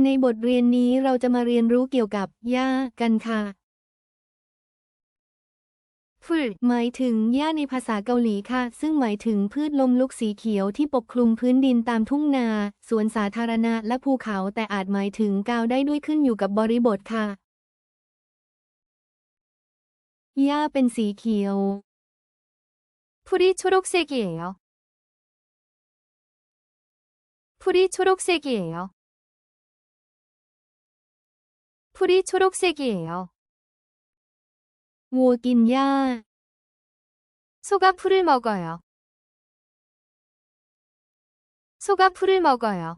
ในบทเรียนนี้เราจะมาเรียนรู้เกี่ยวกับหญ้ากันค่ะ풀หมายถึงหญ้าในภาษาเกาหลีค่ะซึ่งหมายถึงพืชล้มลุกสีเขียวที่ปกคลุมพื้นดินตามทุ่งนาสวนสาธารณะและภูเขาแต่อาจหมายถึงกาวได้ด้วยขึ้นอยู่กับบริบทค่ะหญ้าเป็นสีเขียว풀이초록색이에요풀이초록색이에요풀이초록색이에요วัวกินหญ้า소가 풀을 먹어요. 소가 풀을 먹어요.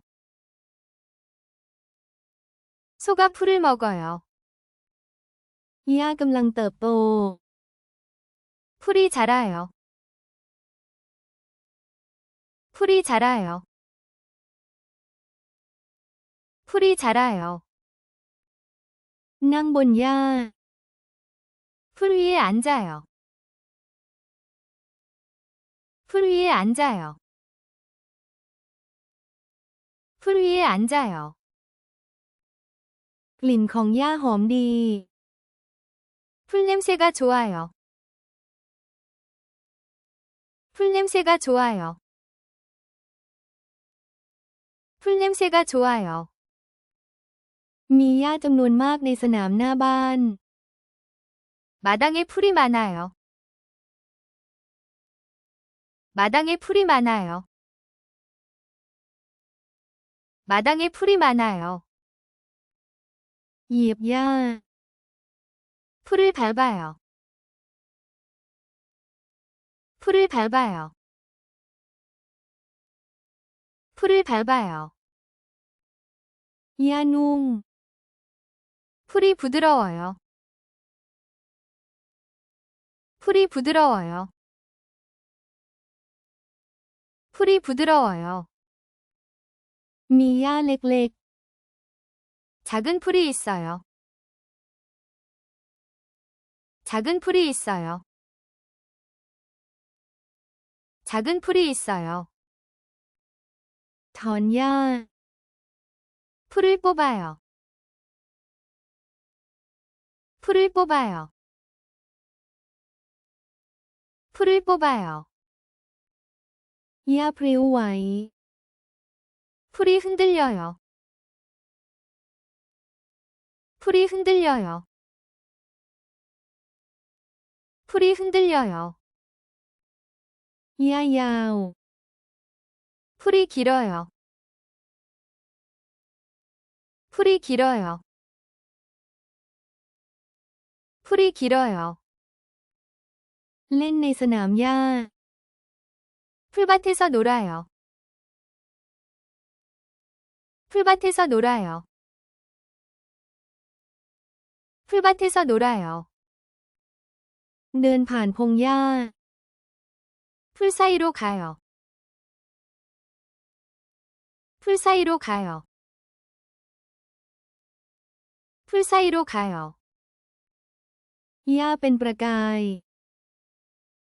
소가 풀을 먹어요. หญ้ากำลังเติบโต 풀이 자라요. 풀이 자라요. 풀이 자라요. นั่งบนหญ้า 풀 위에 앉아요. 풀 위에 앉아요. 풀 위에 앉아요. กลิ่นของหญ้าหอมดี 풀 냄새가 좋아요. 풀 냄새가 좋아요. 풀 냄새가 좋아요. มีหญ้าจำนวนมากในสนามหน้าบ้าน 마당에 풀이 많아요. 마당에 풀이 많아요. 마당에 풀이 많아요. เหยียบหญ้า 풀을 밟아요. 풀을 밟아요. 풀을 밟아요. หญ้านุ่ม 풀이 부드러워요. 풀이 부드러워요. 풀이 부드러워요. มีหญ้าเล็กๆ 작은 풀이 있어요. 작은 풀이 있어요. 작은 풀이 있어요. ถอนหญ้า 풀을 뽑아요. 풀을 뽑아요. 풀을 뽑아요. หญ้าพลิ้วไหว 풀이 흔들려요. 풀이 흔들려요. 풀이 흔들려요. หญ้ายาว 풀이 길어요. 풀이 길어요. 풀이 길어요. เล่นในสนามหญ้า 풀밭에서 놀아요. 풀밭에서 놀아요. 풀밭에서 놀아요. เดินผ่านพงหญ้า 풀 사이로 가요. 풀 사이로 가요. 풀 사이로 가요. หญ้าเป็นประกาย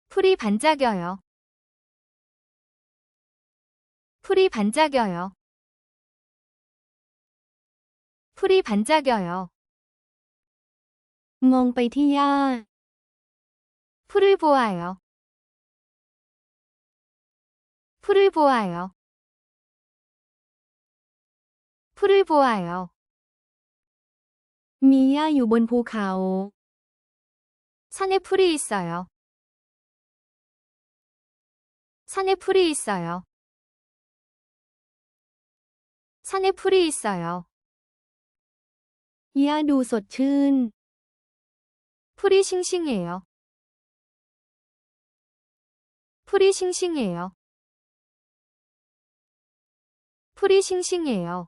풀이 반짝여요. 풀이 반짝여요. 풀이 반짝여요. มองไปที่หญ้า 풀을 보아요. 풀을 보아요. 풀을 보아요. มีหญ้าอยู่บนภูเขา 산에 풀이 있어요. 산에 풀이 있어요. 산에 풀이 있어요. หญ้าดูสดชื่น 풀이 싱싱해요. 풀이 싱싱해요. 풀이 싱싱해요.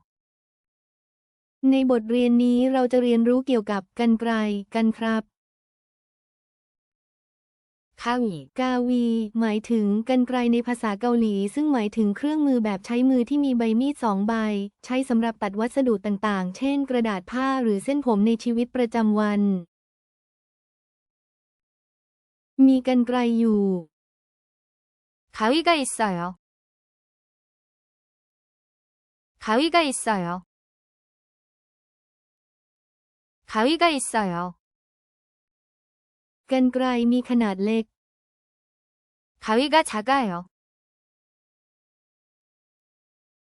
ในบทเรียนนี้เราจะเรียนรู้เกี่ยวกับกรรไกรกันครับ 가위 กาวีหมายถึงกรรไกรในภาษาเกาหลีซึ่งหมายถึงเครื่องมือแบบใช้มือที่มีใบมีด2 ใบใช้สำหรับตัดวัสดุต่างๆเช่นกระดาษผ้าหรือเส้นผมในชีวิตประจำวันมีกรรไกรอยู่ 가위가 있어요. 가위가 있어요. 가위가 있어요. กรรไกรมีขนาดเล็ก 가위가 작아요.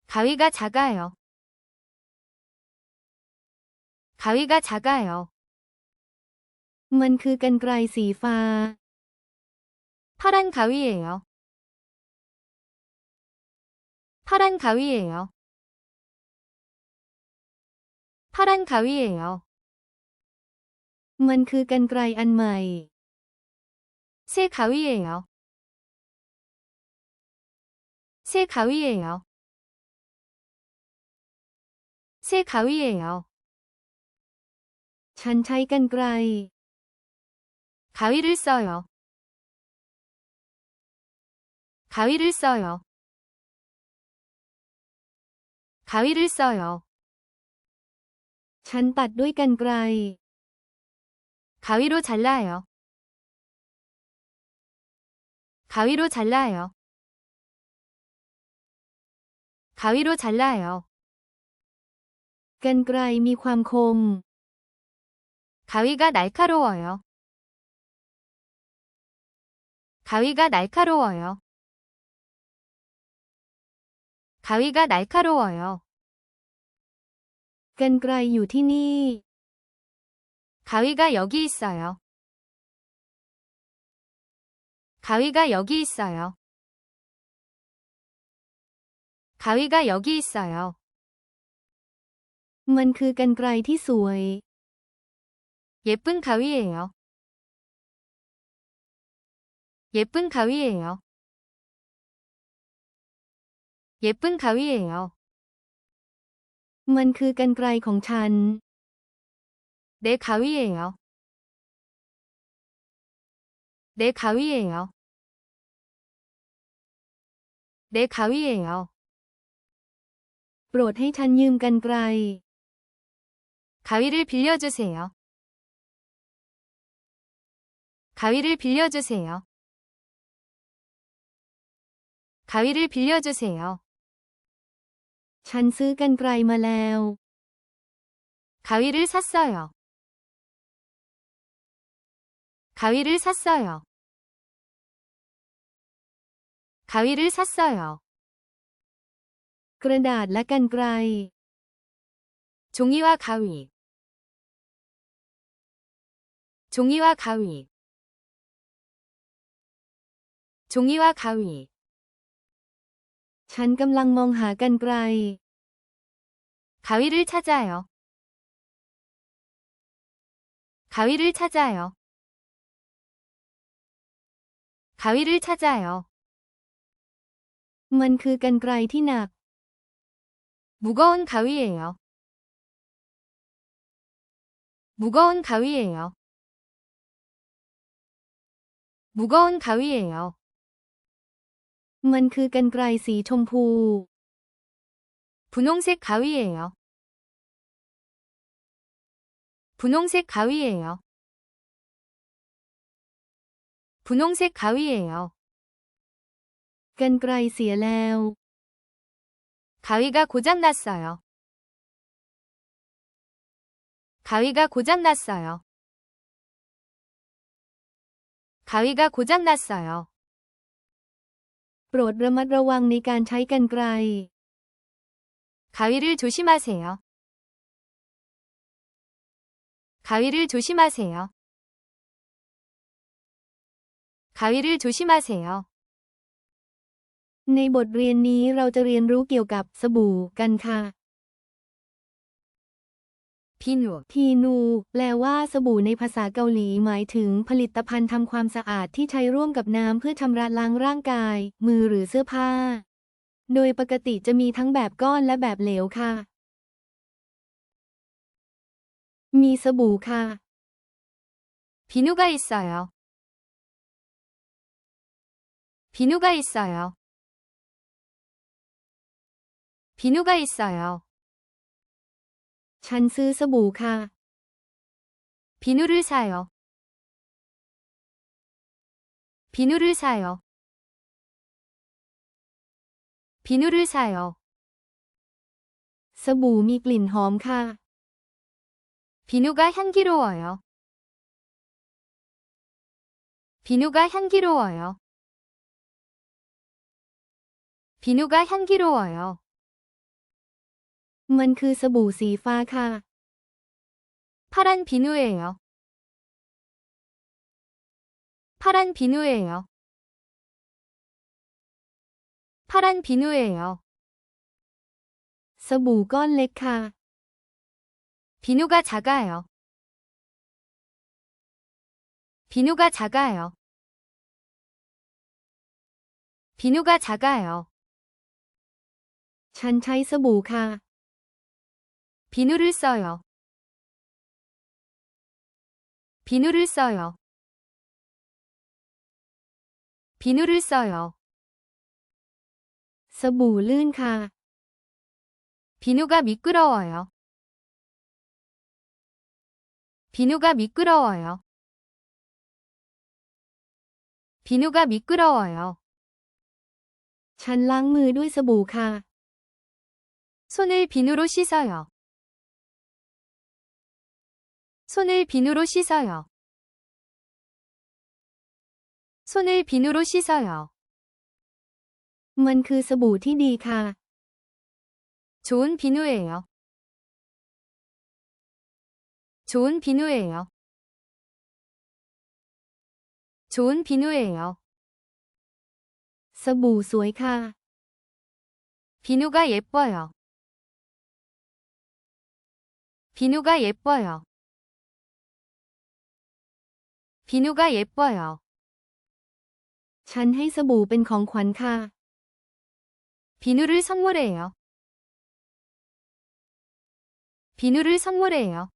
가위가 작아요. 가위가 작아요. มันคือกรรไกรสีฟ้า 파란 가위예요. 파란 가위예요. 파란 가위예요. มันคือกรรไกรอันใหม่ 새 가위예요. 새 가위예요. 새 가위예요. ฉันใช้กรรไกร 가위를 써요. 가위를 써요. 가위를 써요. ฉันตัดด้วยกรรไกร 가위로 잘라요. 가위로 잘라요. 가위로 잘라요. กรรไกรมีความคม 가위가 날카로워요. 가위가 날카로워요. 가위가 날카로워요. กรรไกรอยู่ที่นี่ 가위가 여기 있어요. 가위가 여기 있어요. 가위가 여기 있어요. มันคือกรรไกรที่สวย 예쁜 가위예요. 예쁜 가위예요. 예쁜 가위예요. มันคือกรรไกรของฉัน 내 가위예요. 내 가위예요. 내 가위예요. โปรดให้ฉันยืมกรรไกร 가위를 빌려주세요. 가위를 빌려주세요. 가위를 빌려주세요. ฉันซื้อกรรไกรมาแล้ว 가위를 샀어요. 가위를 샀어요. 가위를 샀어요. กระดาษและกรรไกร 종이와 가위. 종이와 가위. 종이와 가위. ฉันกำลังมองหากรรไกร 가위를 찾아요. 가위를 찾아요. 가위를 찾아요. มันคือกรรไกรที่หนัก 무거운 가위예요. 무거운 가위예요. 무거운 가위예요. มันคือกรรไกรสีชมพู 분홍색 가위예요. 분홍색 가위예요. 분홍색 가위예요. กรรไกรเสียแล้ว 가위가 고장났어요. 가위가 고장났어요. 가위가 고장났어요. โปรดระมัดระวังในการใช้กรรไกร 가위를 조심하세요. 가위를 조심하세요. 가위를 조심하세요. ในบทเรียนนี้เราจะเรียนรู้เกี่ยวกับสบู่กันค่ะ 비누. พีนูแปลว่าสบู่ในภาษาเกาหลีหมายถึงผลิตภัณฑ์ทำความสะอาดที่ใช้ร่วมกับน้ำเพื่อชำระล้างร่างกาย มือหรือเสื้อผ้า โดยปกติจะมีทั้งแบบก้อนและแบบเหลวค่ะ มีสบู่ค่ะ 비누가 있어요. 비누가 있어요. 비누가 있어요. ฉันซื้อสบู่ค่ะ 비누를 사요. 비누를 사요. 비누를 사요. สบู่มีกลิ่นหอมค่ะ 비누가 향기로워요. 비누가 향기로워요. 비누가 향기로워요. มันคือสบู่สีฟ้าค่ะ 파란 비누예요. 파란 비누예요. 파란 비누예요. สบู่ก้อนเล็กค่ะ 비누가 작아요. 비누가 작아요. 비누가 작아요. ฉันใช้สบู่ค่ะ 비누를 써요. 비누를 써요. 비누를 써요. สบู่ลื่นค่ะ 비누가 미끄러워요. 비누가 미끄러워요. 비누가 미끄러워요. ฉันล้างมือด้วยสบู่ค่ะ 손을 비누로 씻어요. 손을 비누로 씻어요. 손을 비누로 씻어요. มันคือสบู่ที่ดีค่ะ 좋은 비누예요. 좋은 비누예요. 좋은 비누예요. สบู่สวยค่ะ 비누가 예뻐요. 비누가 예뻐요. 비누가 예뻐요. ฉันให้สบู่เป็นของขวัญค่ะ 비누를 선물해요. 비누를 선물해요.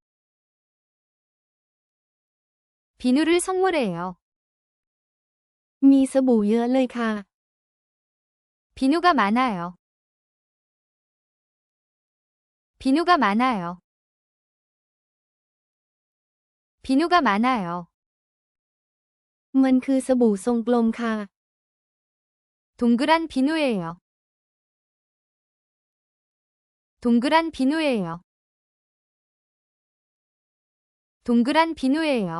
비누를 선물해요. มีสบู่เยอะเลยค่ะ 비누가 많아요. 비누가 많아요. 비누가 많아요. มันคือสบู่ทรงกลมค่ะ 동그란 비누예요. 동그란 비누예요. 동그란 비누예요.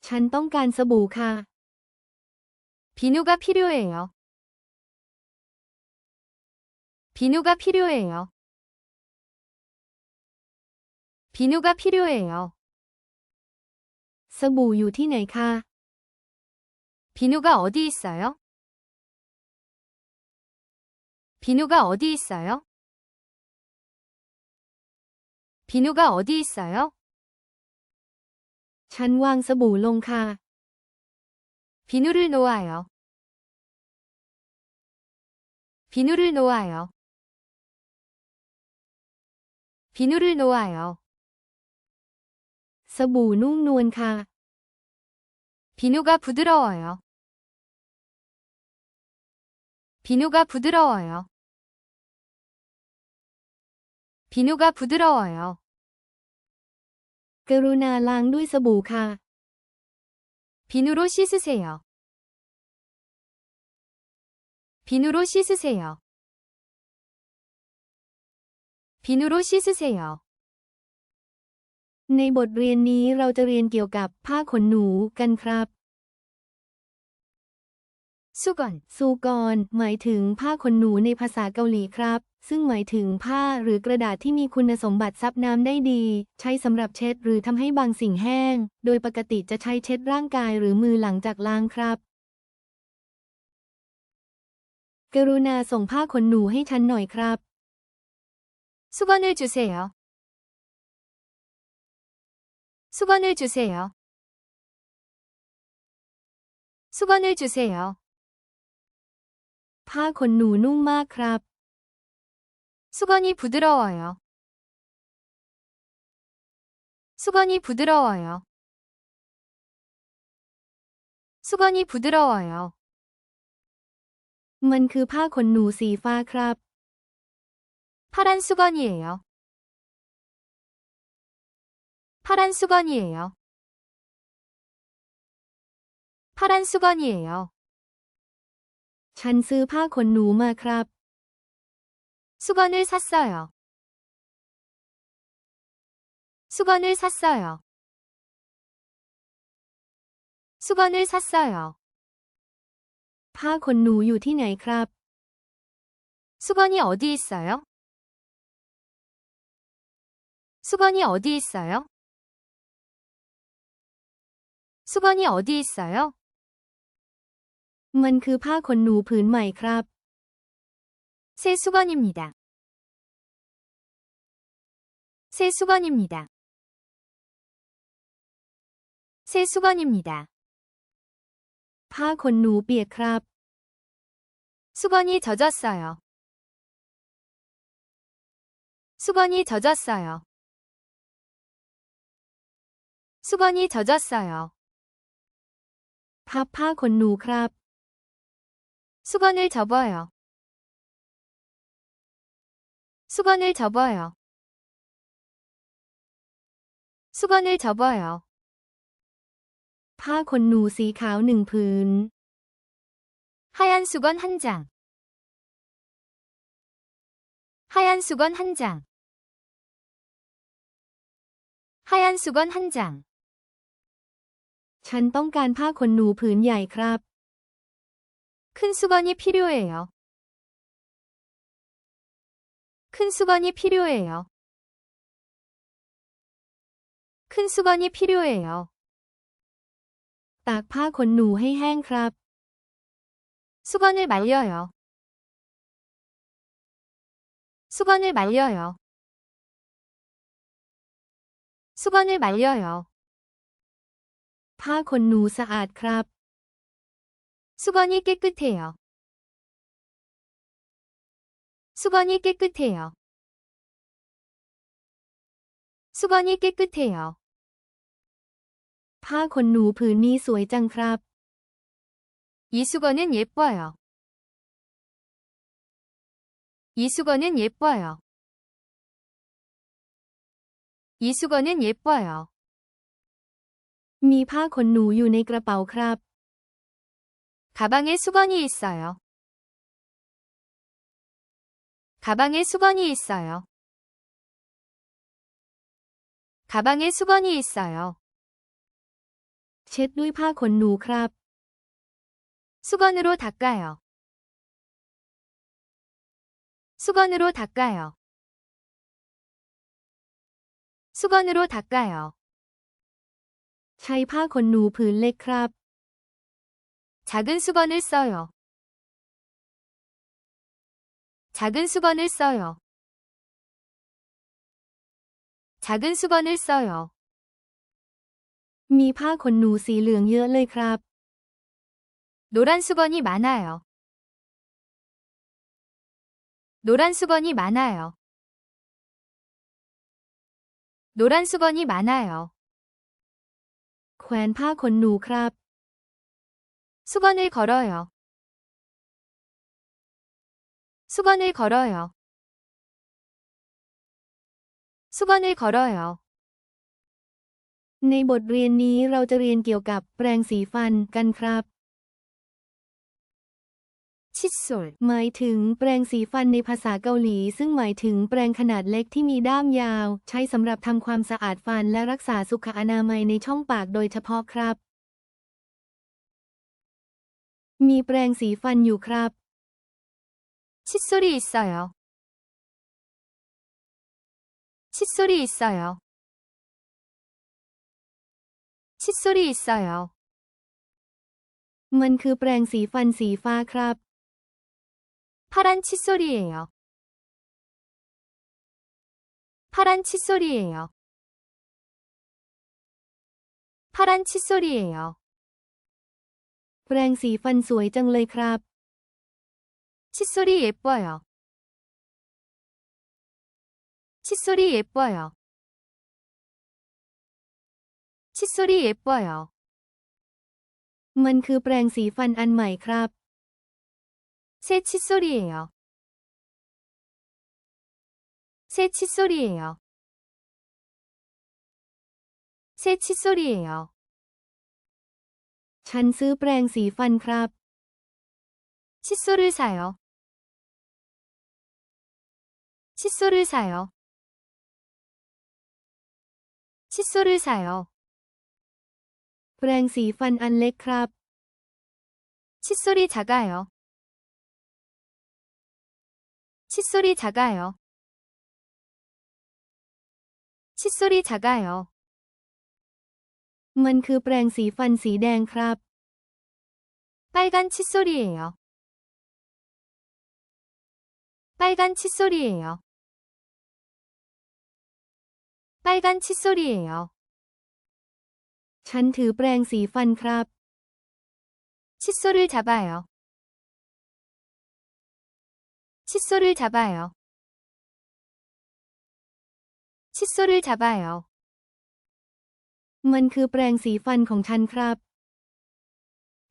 ฉันต้องการสบู่ค่ะ 비누가 필요해요. 비누가 필요해요. 비누가 필요해요. สบู่อยู่ที่ไหนคะ 비누가 어디 있어요? 비누가 어디 있어요? 비누가 어디 있어요? ฉันวางสบู่ลงค่ะ 비누를 놓아요. 비누를 놓아요. 비누를 놓아요. สบู่นุ่มนวลค่ะ 비누가 부드러워요. 비누가 부드러워요. 비누가 부드러워요. กรุณาล้างด้วยสบู่ค่ะ 비누로 씻으세요. 비누로 씻으세요. 비누로 씻으세요. ในบทเรียนนี้เราจะเรียนเกี่ยวกับผ้าขนหนูกันครับ 수건, ซูกอนหมายถึงผ้าขนหนูในภาษาเกาหลีครับ ซึ่งหมายถึงผ้าหรือกระดาษที่มีคุณสมบัติซับน้ำได้ดี ใช้สำหรับเช็ดหรือทำให้บางสิ่งแห้ง โดยปกติจะใช้เช็ดร่างกายหรือมือหลังจากล้างครับ กรุณาส่งผ้าขนหนูให้ฉันหน่อยครับ 수건을 주세요. 수건을 주세요. 수건을 주세요. ผ้าขนหนูนุ่มมากครับ 수건이 부드러워요. 수건이 부드러워요. 수건이 부드러워요. มันคือผ้าขนหนูสีฟ้าครับ 파란 수건이에요. 파란 수건이에요. 파란 수건이에요. ฉันซื้อผ้าขนหนูมาครับ 수건을 샀어요. 수건을 샀어요. 수건을 샀어요. ผ้าขนหนูอยู่ที่ไหนครับ 수건이 어디 있어요? 수건이 어디 있어요? 수건이 어디 있어요? มันคือผ้าขนหนูผืนใหม่ครับ 새 수건입니다. 새 수건입니다. 새 수건입니다. ผ้าขนหนูเปียกครับ 수건이 젖었어요. 수건이 젖었어요. 수건이 젖었어요. พับผ้าขนหนูครับ 수건을 접어요. 수건을 접어요. 수건을 접어요. ผ้าขนหนูสีขาว1 ผืน 하얀 수건 한 장. 하얀 수건 한 장. 하얀 수건 한 장. ฉันต้องการผ้าขนหนูผืนใหญ่ครับ 큰 수건이 필요해요. 큰 수건이 필요해요. 큰 수건이 필요해요. ตากผ้าขนหนูให้แห้งครับ 수건을 말려요. 수건을 말려요. 수건을 말려요. ผ้าขนหนูสะอาดครับ 수건이 깨끗해요. 수건이 깨끗해요. 수건이 깨끗해요. ผ้าขนหนูผืนนี้สวยจังครับ 이 수건은 예뻐요. 이 수건은 예뻐요. 이 수건은 예뻐요. มีผ้าขนหนูอยู่ในกระเป๋าครับ 가방에 수건이 있어요. 가방에 수건이 있어요. 가방에 수건이 있어요. เช็ดด้วยผ้าขนหนูครับ 수건으로 닦아요. 수건으로 닦아요. 수건으로 닦아요. ใช้ผ้าขนหนูผืนเล็กครับ 작은 수건을 써요. 작은 수건을 써요. 작은 수건을 써요. มีผ้าขนหนูสีเหลืองเยอะเลยครับ 노란 수건이 많아요. 노란 수건이 많아요. 노란 수건이 많아요. แขวนผ้าขนหนูครับ 수건을 걸어요. 수건을 걸어요. 수건을 걸어요. ในบทเรียนนี้เราจะเรียนเกี่ยวกับแปรงสีฟันกันครับ 칫솔 หมายถึงแปรงสีฟันในภาษาเกาหลี ซึ่งหมายถึงแปรงขนาดเล็กที่มีด้ามยาว ใช้สำหรับทำความสะอาดฟันและรักษาสุขอนามัยในช่องปากโดยเฉพาะครับ มีแปรงสีฟันอยู่ครับ 칫솔이 있어요. 칫솔이 있어요. 칫솔이 있어요. มันคือแปรงสีฟันสีฟ้าครับ 파란 칫솔이에요. 파란 칫솔이에요. 파란 칫솔이에요. แปรงสีฟันสวยจังเลยครับ 칫솔이 예뻐요. 칫솔이 예뻐요. 칫솔이 예뻐요. มันคือแปรงสีฟันอันใหม่ครับ 새 칫솔이에요. 새 칫솔이에요. 새 칫솔이에요. ฉันซื้อแปรงสีฟันครับ 칫솔을 사요. 칫솔을 사요. 칫솔을 사요. แปรงสีฟันอันเล็กครับ 칫솔이 작아요. 칫솔이 작아요. 칫솔이 작아요. มันคือแปรงสีฟันสีแดงครับ 빨간 칫솔이에요. 빨간 칫솔이에요. 빨간 칫솔이에요. ฉันถือแปรงสีฟันครับ 칫솔을 잡아요. 칫솔을 잡아요. 칫솔을 잡아요. มันคือแปรงสีฟันของฉันครับ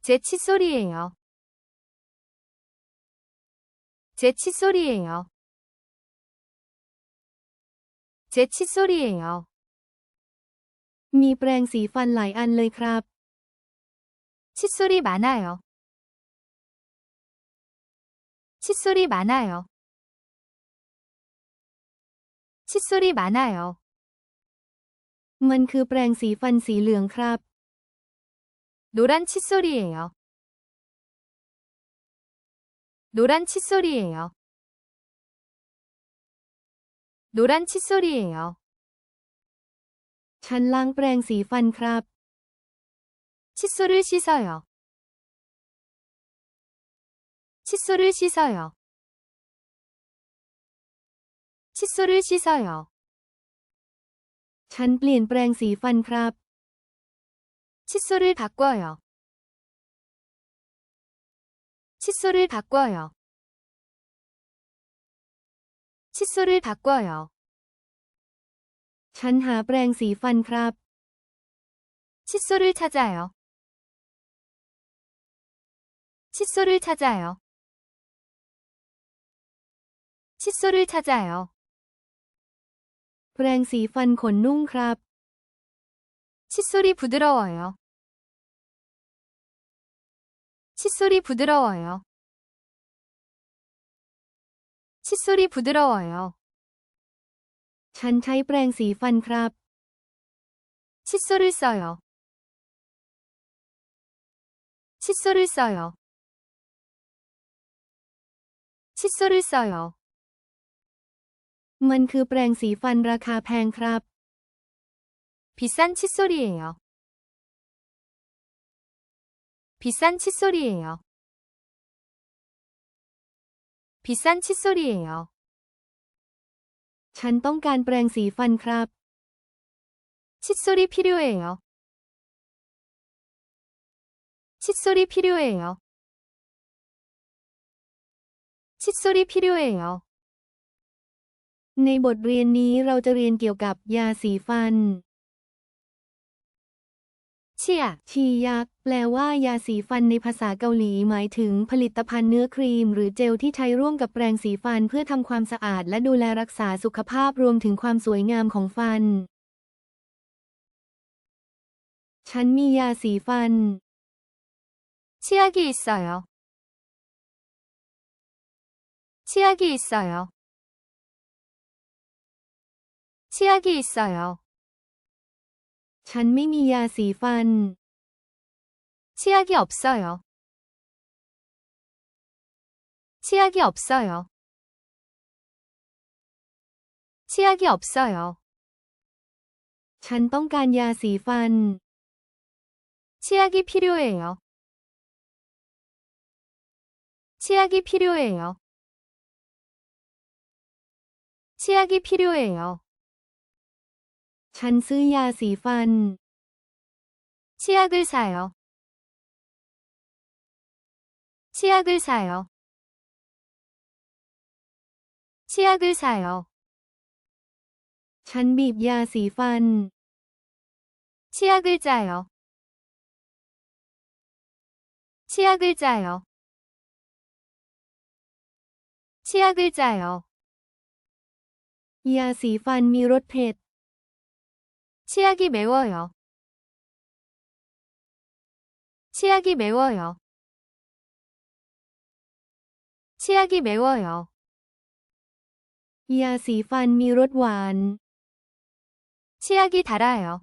제 칫솔이에요. 제 칫솔이에요. 제 칫솔이에요. มีแปรงสีฟันหลายอันเลยครับ 칫솔이 많아요. 칫솔이 많아요. 칫솔이 많아요. มันคือแปรงสีฟันสีเหลืองครับ 노란 칫솔이에요. 노란 칫솔이에요. 노란 칫솔이에요. ฉันล้างแปรงสีฟันครับ 칫솔을 씻어요. 칫솔을 씻어요. 칫솔을 씻어요. ฉันเปลี่ยนแปรงสีฟันครับ 칫솔을 바꿔요. 칫솔을 바꿔요. 칫솔을 바꿔요. ฉันหาแปรงสีฟันครับ 칫솔을 찾아요. 칫솔을 찾아요. 칫솔을 찾아요. แปรงสีฟันขนนุ่มครับ 칫솔이 부드러워요. 칫솔이 부드러워요. 칫솔이 부드러워요. ฉันใช้แปรงสีฟันครับ 칫솔을 써요. 칫솔을 써요. 칫솔을 써요. มันคือแปรงสีฟันราคาแพงครับ 비싼 칫솔이에요. 비싼 칫솔이에요. 비싼 칫솔이에요. ฉันต้องการแปรงสีฟันครับ 칫솔이 필요해요. 칫솔이 필요해요. 칫솔이 필요해요. ในบทเรียนนี้เราจะเรียนเกี่ยวกับยาสีฟัน 치약, ชียัก แปลว่ายาสีฟันในภาษาเกาหลีหมายถึงผลิตภัณฑ์เนื้อครีมหรือเจลที่ใช้ร่วมกับแปรงสีฟันเพื่อทำความสะอาดและดูแลรักษาสุขภาพรวมถึงความสวยงามของฟัน ฉันมียาสีฟัน 치약이 있어요. 치약이 있어요. 치약이 있어요. ฉันไม่มียาสีฟัน 치약이 없어요. 치약이 없어요. 치약이 없어요. ฉันต้องการยาสีฟัน 치약이 필요해요. 치약이 필요해요. 치약이 필요해요. ฉันซื้อยาสีฟัน 치약을 사요. 치약을 사요. 치약을 사요. ฉันบีบยาสีฟัน 치약을 짜요. 치약을 짜요. 치약을 짜요. ยาสีฟันมีรสเผ็ด 치약이 매워요. 치약이 매워요. 치약이 매워요. ยาสีฟันมีรสหวาน 치약이 달아요.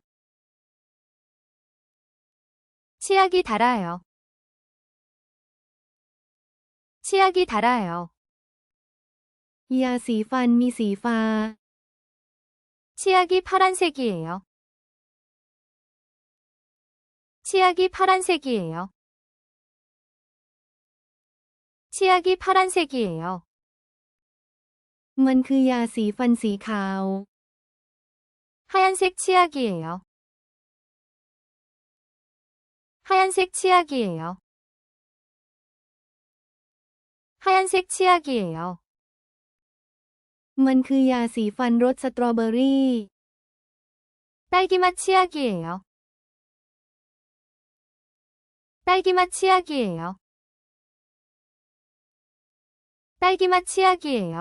치약이 달아요. 치약이 달아요. ยาสีฟันมีสีฟ้า 치약이 파란색이에요. 치약이 파란색이에요. 치약이 파란색이에요. มันคือยาสีฟันสีขาว 하얀색 치약이에요. 하얀색 치약이에요. 하얀색 치약이에요. มันคือยาสีฟันรสสตรอเบอรี่ 딸기맛 치약이에요. 딸기맛 치약이에요. 딸기맛 치약이에요.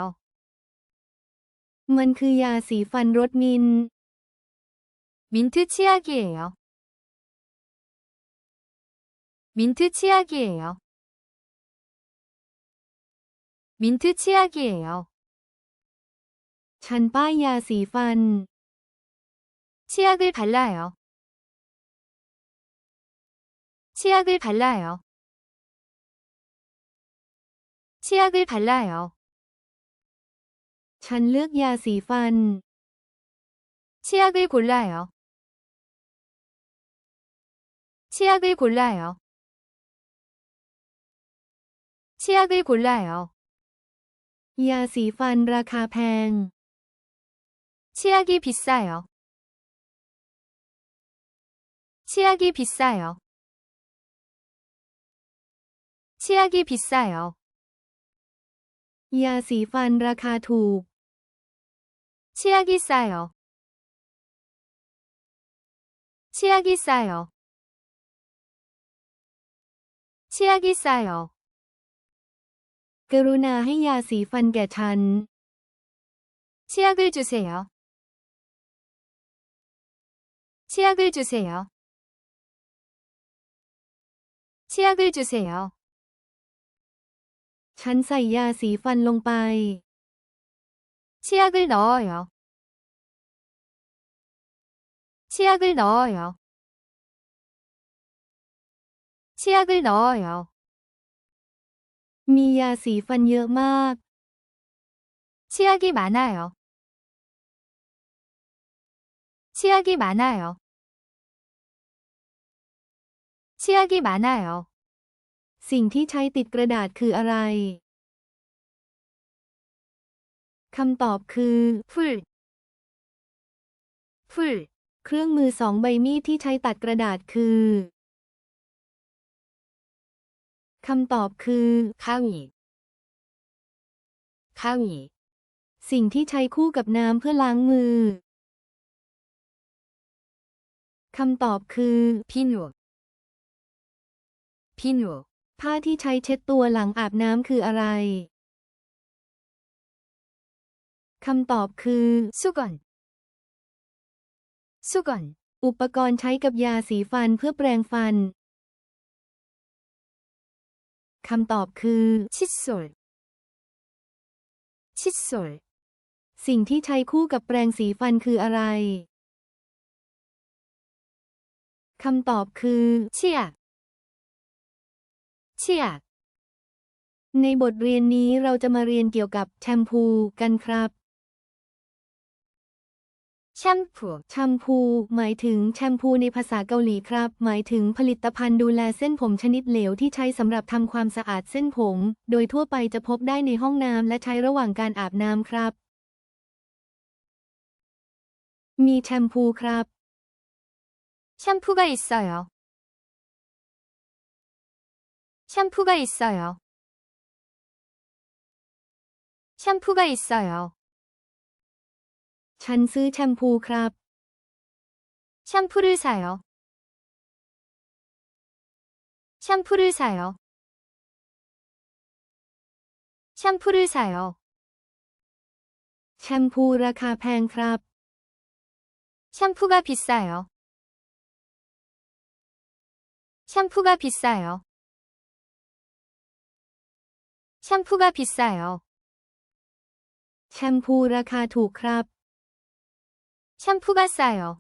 มันคือยาสีฟันรสมินท์ 민트 치약이에요. 민트 치약이에요. 민트 치약이에요. ฉันป้ายยาสีฟัน 치약을 발라요. 치약을 발라요. 치약을 발라요. ฉันเลือกยาสีฟัน 치약을 골라요. 치약을 골라요. 치약을 골라요. ยาสีฟันราคาแพง 치약이 비싸요. 치약이 비싸요. 치약이 비싸요. ยาสีฟันราคาถูก 치약이 싸요. 치약이 싸요. 치약이 싸요. กรุณาให้ยาสีฟันแก่ฉัน 치약을 주세요. 치약을 주세요. 치약을 주세요. ฉันใส่ยาสีฟันลงไป 치약을 넣어요. 치약을 넣어요. 치약을 넣어요. มียาสีฟันเยอะมาก 치약이 많아요. 치약이 많아요. 치약이 많아요. สิ่งที่ใช้ติดกระดาษคืออะไร คำตอบคือ 풀, 풀, เครื่องมือสองใบมีดที่ใช้ตัดกระดาษคือ คำตอบคือ 가위, 가위, สิ่งที่ใช้คู่กับน้ำเพื่อล้างมือ คำตอบคือ 비누, 비누, ผ้าที่ใช้เช็ดตัวหลังอาบน้ำคืออะไร คำตอบคือ 수건, 수건, อุปกรณ์ใช้กับยาสีฟันเพื่อแปรงฟัน คำตอบคือ 칫솔, 칫솔, สิ่งที่ใช้คู่กับแปรงสีฟันคืออะไร คำตอบคือ 치약, 치약. ในบทเรียนนี้เราจะมาเรียนเกี่ยวกับแชมพูกันครับ 샴푸, แชมพูหมายถึงแชมพูในภาษาเกาหลีครับ หมายถึงผลิตภัณฑ์ดูแลเส้นผมชนิดเหลวที่ใช้สำหรับทำความสะอาดเส้นผม โดยทั่วไปจะพบได้ในห้องน้ำและใช้ระหว่างการอาบน้ำครับ มีแชมพูครับ 샴푸가 있어요. 샴푸가 있어요. 샴푸가 있어요. ฉันซื้อแชมพูครับ 샴푸를 사요. 샴푸를 사요. 샴푸를 사요. แชมพูราคาแพงครับ 샴푸가 비싸요. 샴푸가 비싸요. 샴푸가 비싸요. แชมพูราคาถูกครับ 샴푸가 싸요.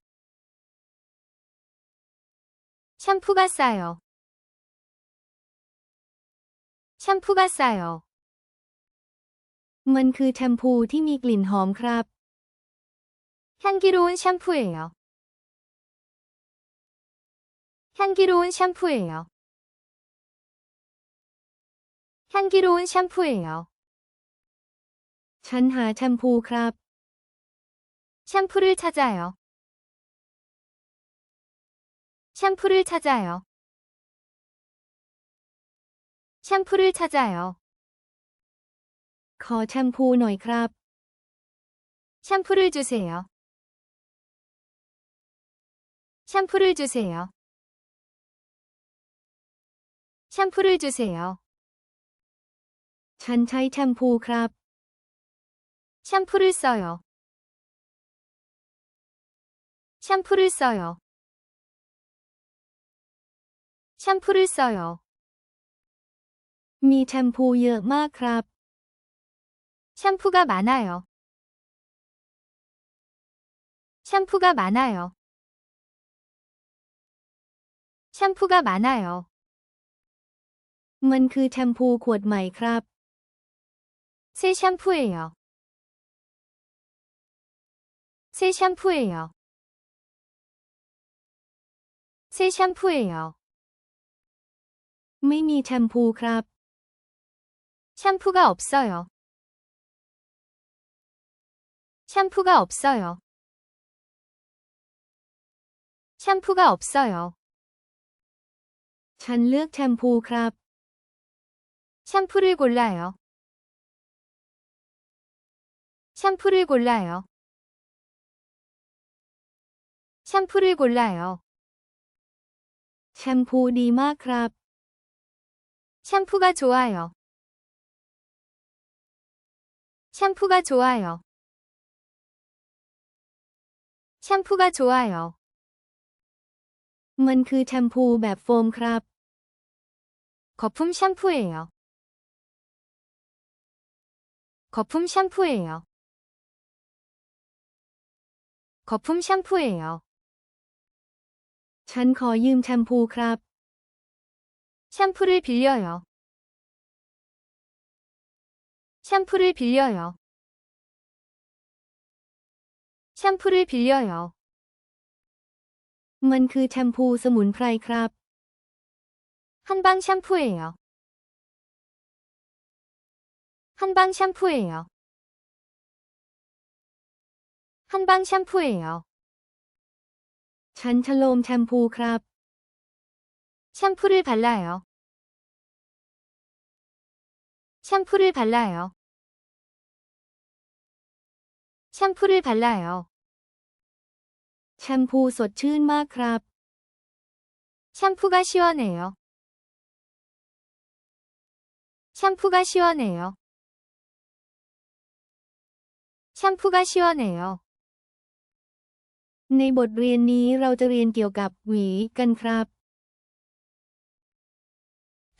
샴푸가 싸요. 샴푸가 싸요. มันคือแชมพูที่มีกลิ่นหอมครับ 향기로운 샴푸예요. 향기로운 샴푸예요. 향기로운 샴푸예요. ฉันหาแชมพูครับ 샴푸를 찾아요. 샴푸를 찾아요. 샴푸를 찾아요. ขอแชมพูหน่อยครับ 샴푸를 주세요. 샴푸를 주세요. 샴푸를 주세요. ฉันใช้แชมพูครับ 샴푸를 써요. 샴푸를 써요. 샴푸를 써요. มีแชมพูเยอะมากครับ 샴푸가 많아요. 샴푸가 많아요. 샴푸가 많아요. มันคือแชมพูขวดใหม่ครับ 새 샴푸예요. 새 샴푸예요. 새 샴푸예요. ไม่มีแชมพูครับ 샴푸가 없어요. 샴푸가 없어요. 샴푸가 없어요. ฉันเลือกแชมพูครับ 샴푸를 골라요. 샴푸를 골라요. 샴푸를 골라요. แชมพูดีมากครับ 샴푸가 좋아요. 샴푸가 좋아요. 샴푸가 좋아요. มันคือแชมพูแบบโฟมครับ 거품 샴푸예요. 거품 샴푸예요. 거품 샴푸예요. ฉันขอยืมแชมพูครับ 샴푸를 빌려요. 샴푸를 빌려요. 샴푸를 빌려요. มันคือแชมพูสมุนไพรครับ 한방 샴푸예요. 한방 샴푸예요. 한방 샴푸예요. ฉันชโลมแชมพูครับ 샴푸를 발라요. 샴푸를 발라요. 샴푸를 발라요. แชมพูสดชื่นมากครับ 샴푸가 시원해요. 샴푸가 시원해요. 샴푸가 시원해요. ในบทเรียนนี้เราจะเรียนเกี่ยวกับหวีกันครับ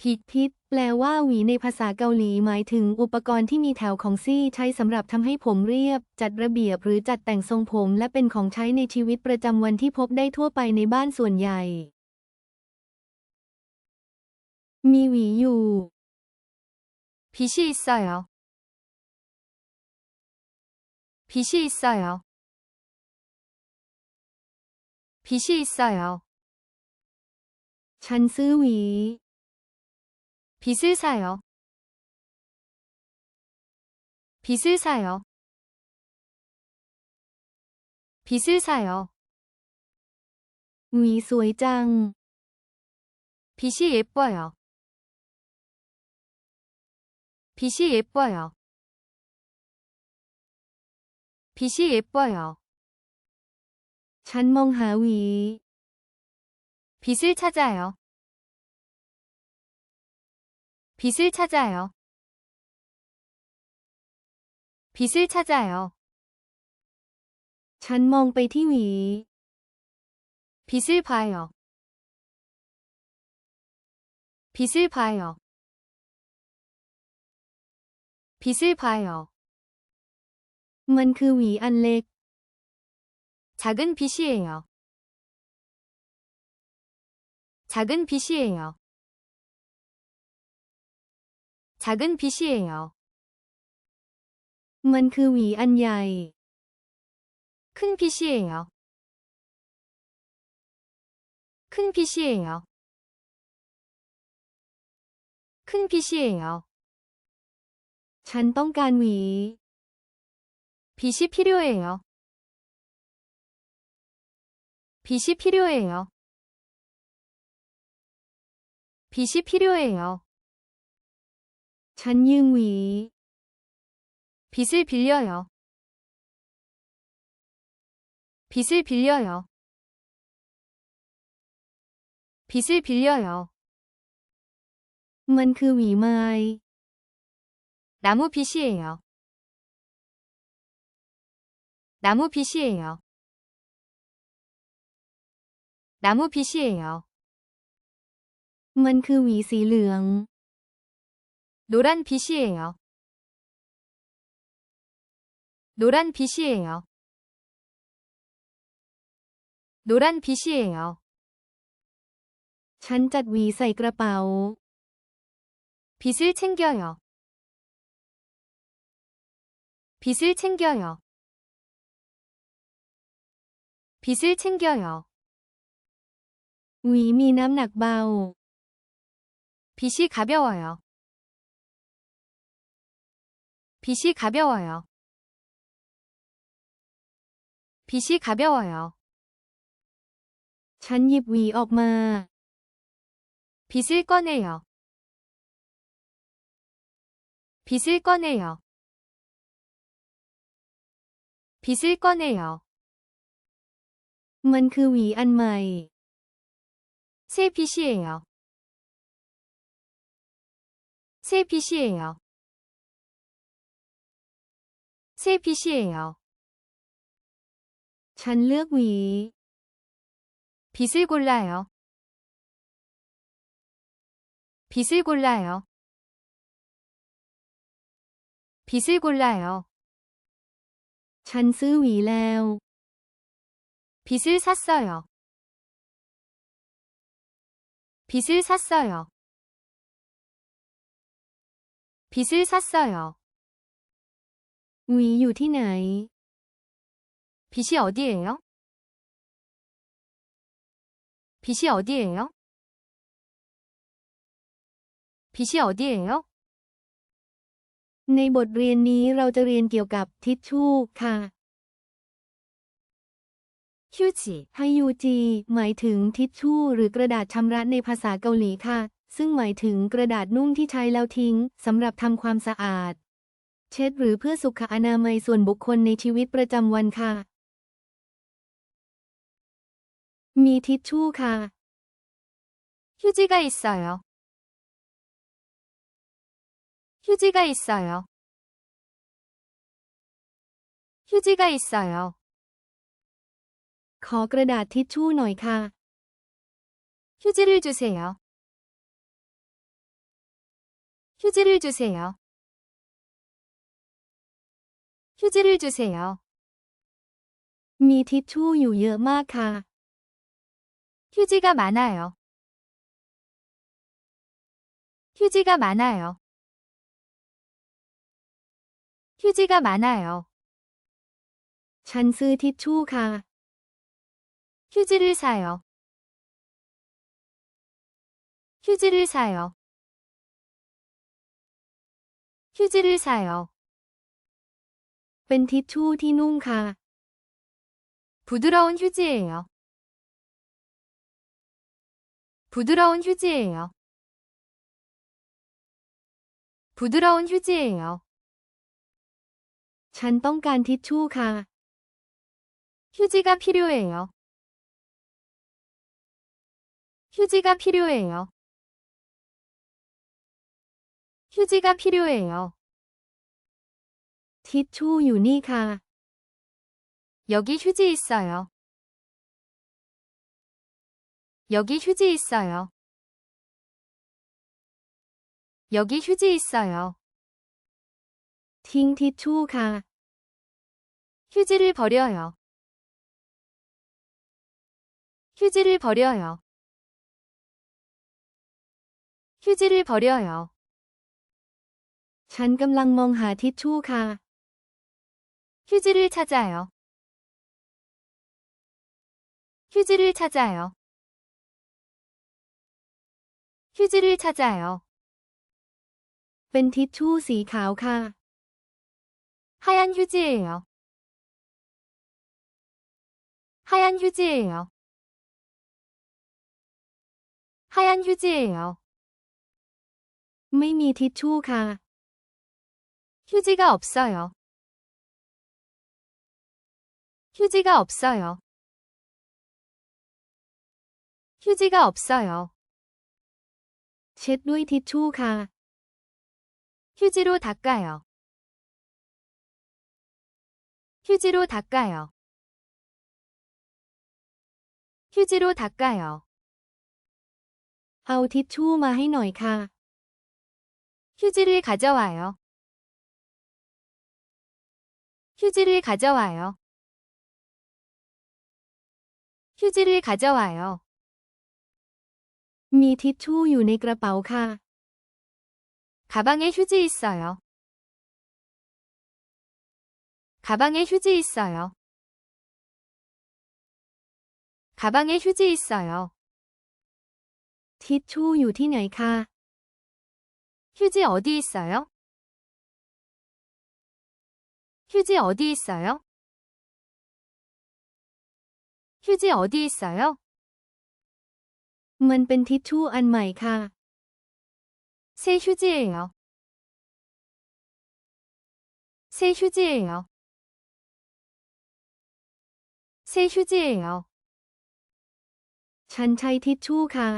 พิษแปลว่าหวีในภาษาเกาหลีหมายถึงอุปกรณ์ที่มีแถวของซี่ใช้สำหรับทำให้ผมเรียบ จัดระเบียบหรือจัดแต่งทรงผมและเป็นของใช้ในชีวิตประจำวันที่พบได้ทั่วไปในบ้านส่วนใหญ่ มีหวีอยู่ 빛이 있어요. 빛이 있어요. 빛이 있어요. ฉันซื้อหวี 빛을 사요. 빛을 사요. 빛을 사요. หวีสวยจัง 빛이 예뻐요. 빛이 예뻐요. 빛이 예뻐요. ฉันมองหาหวี 빛을 찾아요. 빛을 찾아요. 빛을 찾아요. ฉันมองไปที่หวี 빛을 봐요. 빛을 봐요. 빛을 봐요. มันคือหวีอันเล็ก 작은 빛이에요. 작은 빛이에요. 작은 빛이에요. มันคือหวีอันใหญ่ 큰 빛이에요. 큰 빛이에요. 큰 빛이에요. ฉันต้องการหวี 빛이 필요해요. 빛이 필요해요. 빛이 필요해요. ฉันยืมหวี 빛을 빌려요. 빛을 빌려요. 빛을 빌려요. มันคือหวีไม้ 나무 빛이에요. 나무 빛이에요. 나무 빛이에요. มันคือหวีสีเหลือง 노란 빛이에요. 노란 빛이에요. 노란 빛이에요. ฉันจัดหวีใส่กระเป๋า 빛을 챙겨요. 빛을 챙겨요. 빛을 챙겨요. หวีมีน้ำหนักเบา 빛이 가벼워요. 빛이 가벼워요. 빛이 가벼워요. ฉันหยิบหวีออกมา 빛을 꺼내요. 빛을 꺼내요. 빛을 꺼내요. มันคือหวีอันใหม่ 새 빛이에요. 새 빛이에요. 새 빛이에요. ฉันเลือกหวี 빛을 골라요. 빛을 골라요. 빛을 골라요. ฉันซื้อหวีแล้ว 빛을 샀어요. 빛을 샀어요. 빛을 샀어요. หวีอยู่ที่ไหน 빛이 어디예요? 빛이 어디예요? 빛이 어디예요? ในบทเรียนนี้เราจะเรียนเกี่ยวกับทิชชู่ค่ะ 휴지, ฮายูจีหมายถึงทิชชู่หรือกระดาษชำระในภาษาเกาหลีค่ะ ซึ่งหมายถึงกระดาษนุ่มที่ใช้แล้วทิ้งสำหรับทำความสะอาด เช็ดหรือเพื่อสุขอนามัยส่วนบุคคลในชีวิตประจำวันค่ะ มีทิชชู่ค่ะ 휴지가 있어요. 휴지가 있어요. 휴지가 있어요. ขอกระดาษทิชชู่หน่อยค่ะ 휴지를 주세요. 휴지를 주세요. 휴지를 주세요. มีทิชชู่อยู่เยอะมากค่ะ 휴지가 많아요. 휴지가 많아요. 휴지가 많아요. ฉันซื้อทิชชู่ค่ะ 휴지를 사요. 휴지를 사요. 휴지를 사요. เป็นทิชชู่ที่นุ่มค่ะ 부드러운 휴지예요. 부드러운 휴지예요. 부드러운 휴지예요. ฉันต้องการทิชชู่ค่ะ 휴지가 필요해요. 휴지가 필요해요. 휴지가 필요해요. ทิชชู่อยู่นี่ค่ะ 여기 휴지 있어요. 여기 휴지 있어요. 여기 휴지 있어요. ทิ้งทิชชู่ค่ะ 휴지를 버려요. 휴지를 버려요. 휴지를 버려요. ฉันกำลังมองหาทิชชู่ค่ะ 휴지를 찾아요. 휴지를 찾아요. 휴지를 찾아요. เป็นทิชชู่สีขาวค่ะ 하얀 휴지예요. 하얀 휴지예요. 하얀 휴지예요. ไม่มีทิชชู่ค่ะ 휴지가 없어요. 휴지가 없어요. 휴지가 없어요. เช็ดด้วยทิชชู่ค่ะ 휴지로 닦아요. 휴지로 닦아요. 휴지로 닦아요. เอาทิชชู่มาให้หน่อยค่ะ 휴지를 가져와요. 휴지를 가져와요. 휴지를 가져와요. มีทิชชู่อยู่ในกระเป๋าค่ะ 가방에 휴지 있어요. 가방에 휴지 있어요. 가방에 휴지 있어요. ทิชชู่อยู่ที่ไหนคะ 휴지 어디 있어요? 휴지 어디 있어요? 휴지 어디 있어요? มันเป็นทิชชู่อันใหม่ค่ะ 새 휴지예요. 새 휴지예요. 새 휴지예요. ฉันใช้ทิชชู่ค่ะ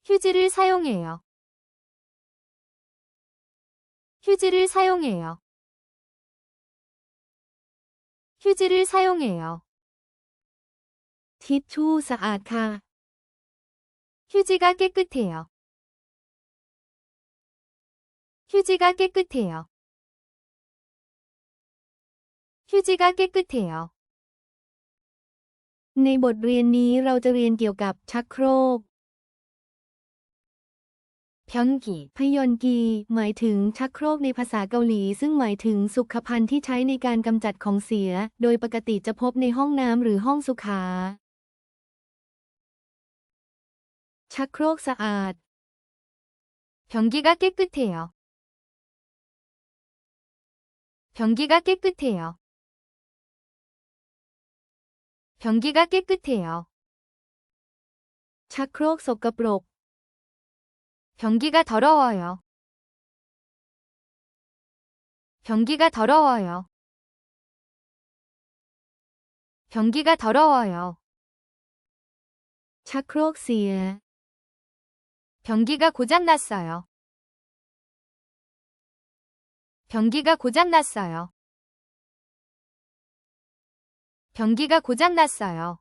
휴지를 사용해요. 휴지를 사용해요. 휴지를 사용해요. ทิชชู่สะอาดค่ะ 휴지가 깨끗해요. 휴지가 깨끗해요. 휴지가 깨끗해요. ในบทเรียนนี้เราจะเรียนเกี่ยวกับชักโครก 변기, พยอนกี หมายถึงชักโครกในภาษาเกาหลีซึ่งหมายถึงสุขภัณฑ์ที่ใช้ในการกำจัดของเสีย โดยปกติจะพบในห้องน้ำหรือห้องสุขา ชักโครกสะอาด 변기가 깨끗해요. 변기가 깨끗해요. 변기가 깨끗해요. ชักโครกสกปรก 변기가 더러워요. 변기가 더러워요. 변기가 더러워요. ชักโครกเสีย 변기가 고장났어요. 변기가 고장났어요. 변기가 고장났어요.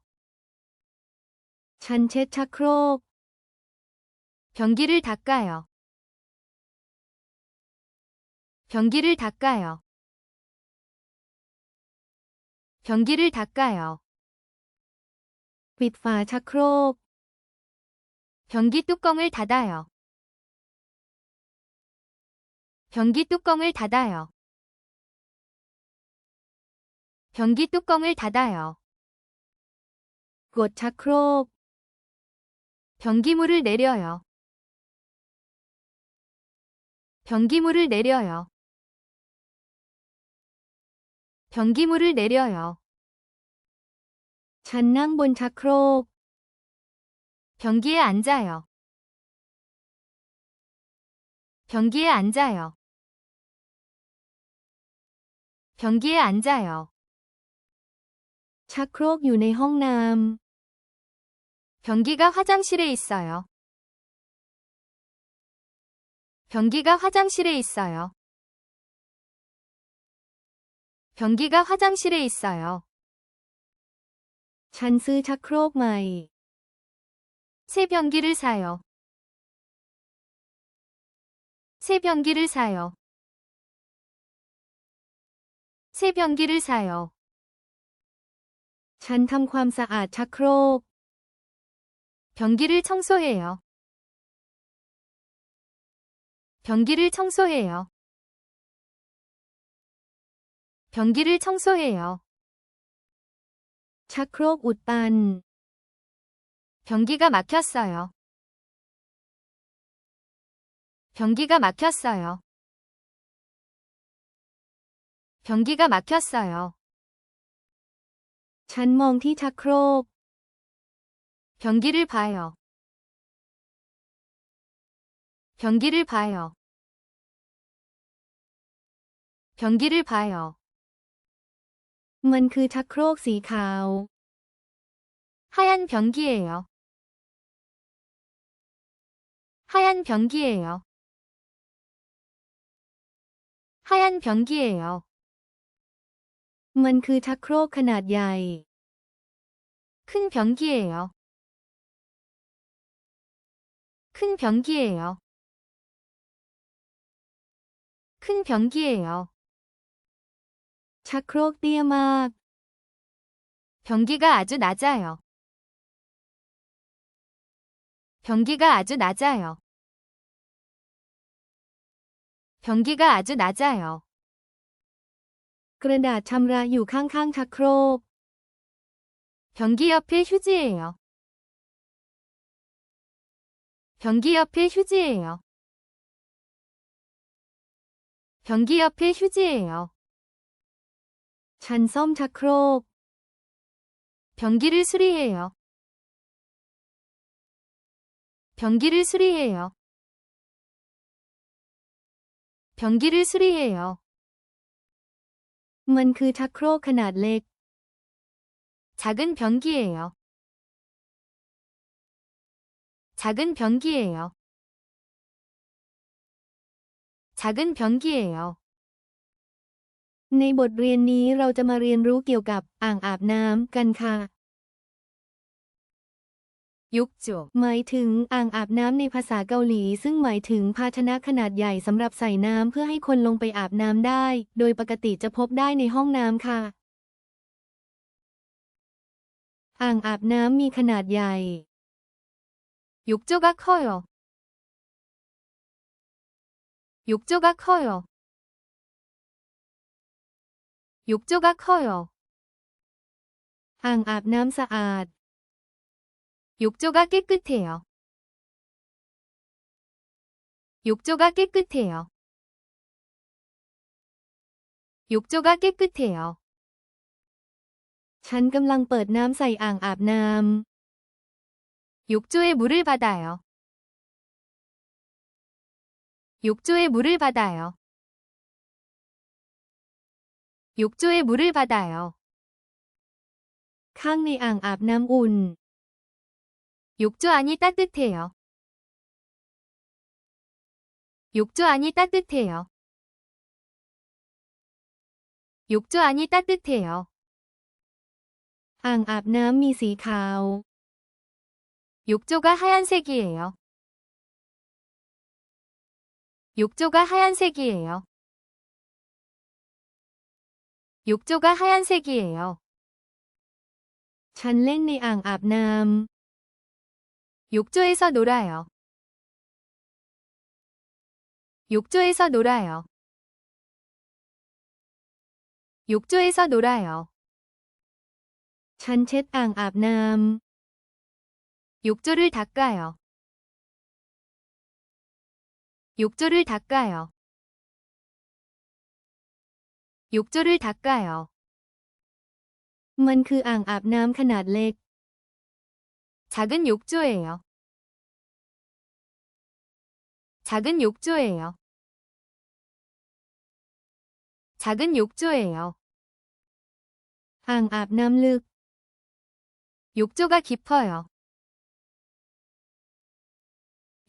ฉันเช็ดชักโครก 변기를 닦아요. 변기를 닦아요. 변기를 닦아요. ปิดฝาชักโครก 변기 뚜껑을 닫아요. 변기 뚜껑을 닫아요. 변기 뚜껑을 닫아요. กดชักโครก 변기물을 내려요. 변기물을 내려요. 변기물을 내려요. ฉันนั่งบนชักโครก 변기에 앉아요. 변기에 앉아요. 변기에 앉아요. ชักโครกอยู่ในห้องน้ 변기가 화장실에 있어요. 변기가 화장실에 있어요. 변기가 화장실에 있어요. ำฉันซื้อชักโครกใหม่ 새 변기를 사요. 새 변기를 사요. 새 변기를 사요. ฉันทำความสะอาดชักโครก 변기를 청소해요. 변기를 청소해요. 변기를 청소해요. ชักโครกอุดตัน 변기가 막혔어요. 변기가 막혔어요. 변기가 막혔어요. ฉันมองที่ชักโครก 변기를 봐요. 변기를 봐요. 변기를 봐요. มันคือชักโครกสีขาว 하얀 변기예요. 하얀 변기예요. 하얀 변기예요. มันคือชักโครกขนาดใหญ่ 큰 변기예요. 큰 변기예요. 큰 변기예요. ชักโครกเตี้ยมาก 변기가 아주 낮아요. 변기가 아주 낮아요. 변기가 아주 낮아요. กระดาษชำระอยู่ข้างๆชักโครก 변기 옆에 휴지예요. 변기 옆에 휴지예요. 변기 옆에 휴지예요. ฉันซ่อมชักโครก 변기를 수리해요. 변기를 수리해요. 변기를 수리해요. มันคือชักโครกขนาดเล็ก 작은 변기예요. 작은 변기예요. 작은 변기예요. ในบทเรียนนี้เราจะมาเรียนรู้เกี่ยวกับอ่างอาบน้ำกันค่ะ 욕조 หมายถึงอ่างอาบน้ำในภาษาเกาหลีซึ่งหมายถึงภาชนะขนาดใหญ่สำหรับใส่น้ำเพื่อให้คนลงไปอาบน้ำได้ โดยปกติจะพบได้ในห้องน้ำค่ะ อ่างอาบน้ำมีขนาดใหญ่ 욕조가 커요. 욕조가 커요. 욕조가 커요. อ่างอาบน้ำสะอาด 욕조가 깨끗해요. 욕조가 깨끗해요. 욕조가 깨끗해요. ฉันกำลังเปิดน้ำใส่อ่างอาบน้ำ 욕조에 물을 받아요. 욕조에 물을 받아요. 욕조에 물을 받아요. ข้างในอ่างอาบน้ำอุ่น 욕조 안이 따뜻해요. 욕조 안이 따뜻해요. 욕조 안이 따뜻해요. อ่างอาบน้ำมีสีขาว 욕조가 하얀색이에요. 욕조가 하얀색이에요. 욕조가 하얀색이에요. ฉันเล่นในอ่างอาบน้ำ 욕조에서 놀아요. 욕조에서 놀아요. 욕조에서 놀아요. ฉันเช็ดอ่างอาบน้ำ 욕조를 닦아요. 욕조를 닦아요. 욕조를 닦아요. มันคืออ่างอาบน้ำขนาดเล็ก 작은 욕조예요. 작은 욕조예요. 작은 욕조예요. อ่างอาบน้ำลึก 욕조가 깊어요.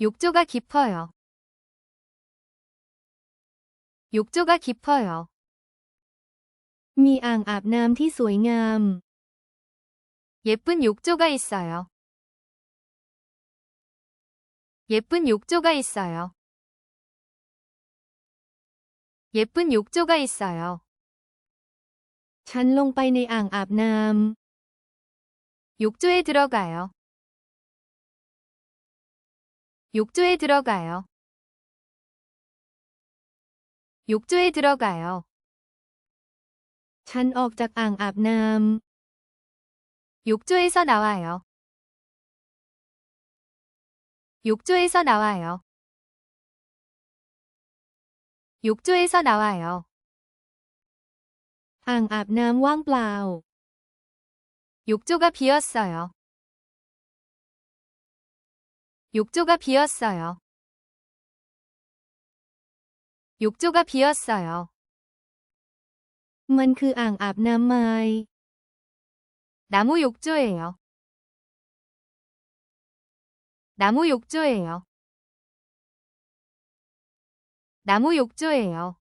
욕조가 깊어요. 욕조가 깊어요. มีอ่างอาบน้ำที่สวยงาม 예쁜 욕조가 있어요. 예쁜 욕조가 있어요. 예쁜 욕조가 있어요. ฉันลงไปในอ่างอาบน้ำ 욕조에 들어가요. 욕조에 들어가요. 욕조에 들어가요. ฉันออกจากอ่างอาบน้ำ 욕조에서 나와요. 욕조에서 나와요. 욕조에서 나와요. อ่างอาบน้ำว่างเปล่า 욕조가 비었어요. 욕조가 비었어요. 욕조가 비었어요. มันคืออ่างอาบน้ำไม้ 나무 욕조예요. 나무 욕조예요. 나무 욕조예요.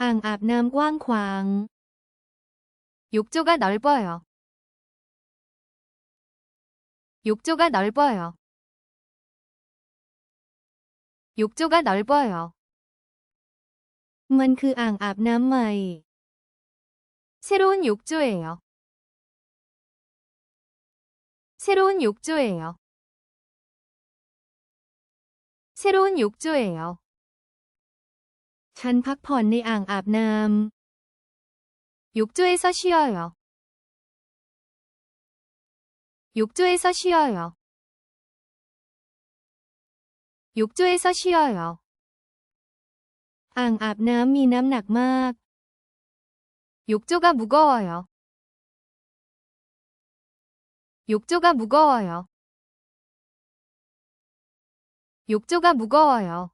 อ่างอาบน้ำกว้างขวาง 욕조가 넓어요. 욕조가 넓어요. 욕조가 넓어요. มันคืออ่างอาบน้ำใหม่ 새로운 욕조예요. 새로운 욕조예요. 새로운 욕조예요. ฉันพักผ่อนในอ่างอาบน้ำ 욕조에서 쉬어요. 욕조에서 쉬어요. 욕조에서 쉬어요. อ่างอาบน้ำมีน้ำหนักมาก 욕조가 무거워요. 욕조가 무거워요. 욕조가 무거워요.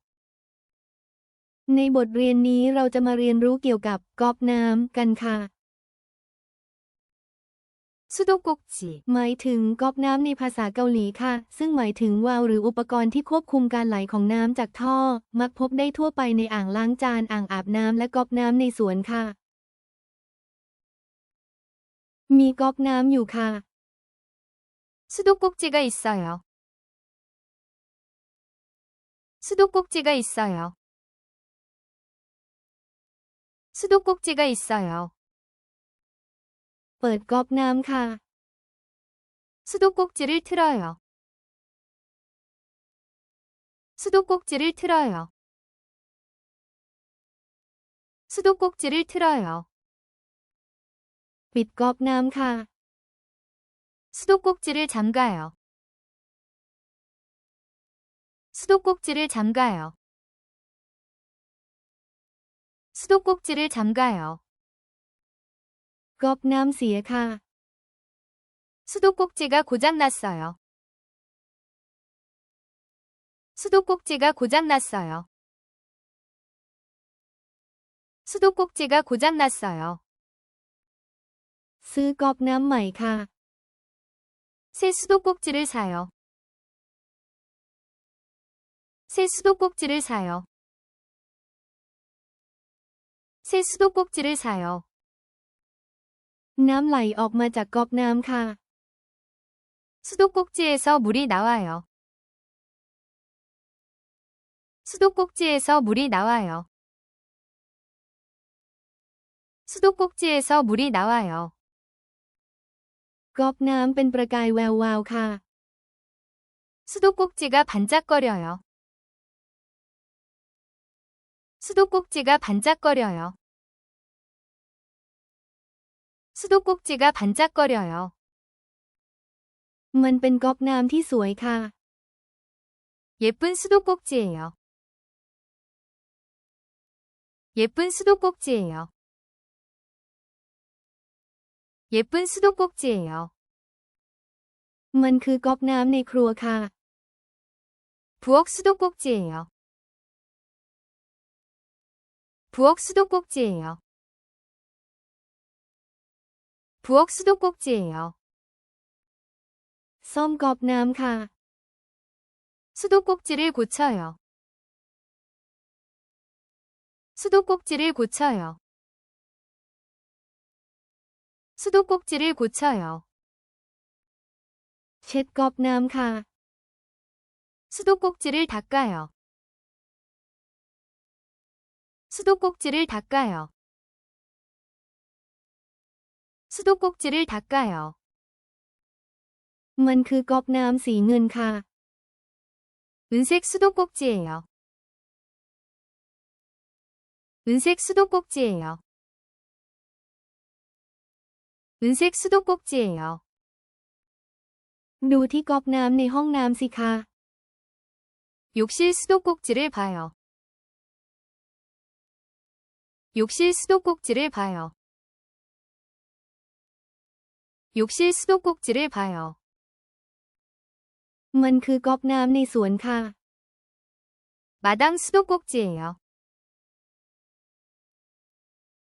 ในบทเรียนนี้เราจะมาเรียนรู้เกี่ยวกับก๊อกน้ำกันค่ะ 수도꼭지, หมายถึงก๊อกน้ำในภาษาเกาหลีค่ะ ซึ่งหมายถึงวาล์วหรืออุปกรณ์ที่ควบคุมการไหลของน้ำจากท่อ มักพบได้ทั่วไปในอ่างล้างจาน อ่างอาบน้ำและก๊อกน้ำในสวนค่ะ มีก๊อกน้ำอยู่ค่ะ 수도꼭지가 있어요. 수도꼭지가 있어요. 수도꼭지가 있어요. เปิดก๊อกน้ำค่ะ 수도꼭지를 틀어요. 수도꼭지를 틀어요. 수도꼭지를 틀어요. ปิดก๊อกน้ำค่ะ 수도꼭지를 잠가요. 수도꼭지를 잠가요. 수도꼭지를 잠가요. ก๊อกน้ำเสียค่ะ 수도꼭지가 고장났어요. 수도꼭지가 고장났어요. 수도꼭지가 고장났어요. ซื้อก๊อกน้ำใหม่ค่ะ 새 수도꼭지를 사요. 새 수도꼭지를 사요. 새 수도꼭지를 사요. น้ำไหลออกมาจากก๊อกน้ำค่ะ 수도꼭지에서 물이 나와요. 수도꼭지에서 물이 나와요. 수도꼭지에서 물이 나와요. ก๊อกน้ำเป็นประกายแวววาวค่ะ 수도꼭지가 반짝거려요. 수도꼭지가 반짝거려요. 수도꼭지가 반짝거려요. มันเป็นก๊อกน้ำที่สวยค่ะ 예쁜 수도꼭지예요. 예쁜 수도꼭지예요. 예쁜 수도꼭지예요. มันคือก๊อกน้ำในครัวค่ะ 부엌 수도꼭지예요. 부엌 수도꼭지예요. 부엌 수도꼭지예요. ซ่อมก๊อกน้ำค่ะ 수도꼭지를 고쳐요. 수도꼭지를 고쳐요. 수도꼭지를 고쳐요. เช็ดก๊อกน้ำค่ะ 수도꼭지를 닦아요. 수도꼭지를 닦아요. 수도꼭지를 닦아요. มันคือก๊อกน้ำสีเงินค่ะ 은색 수도꼭지예요. 은색 수도꼭지예요. 은색 수도꼭지예요. ดูที่ก๊อกน้ำในห้องน้ำสิคะ 욕실 수도꼭지를 봐요. 욕실 수도꼭지를 봐요. 욕실 수도꼭지를 봐요. มันคือก๊อกน้ำในสวนค่ะ 마당 수도꼭지예요.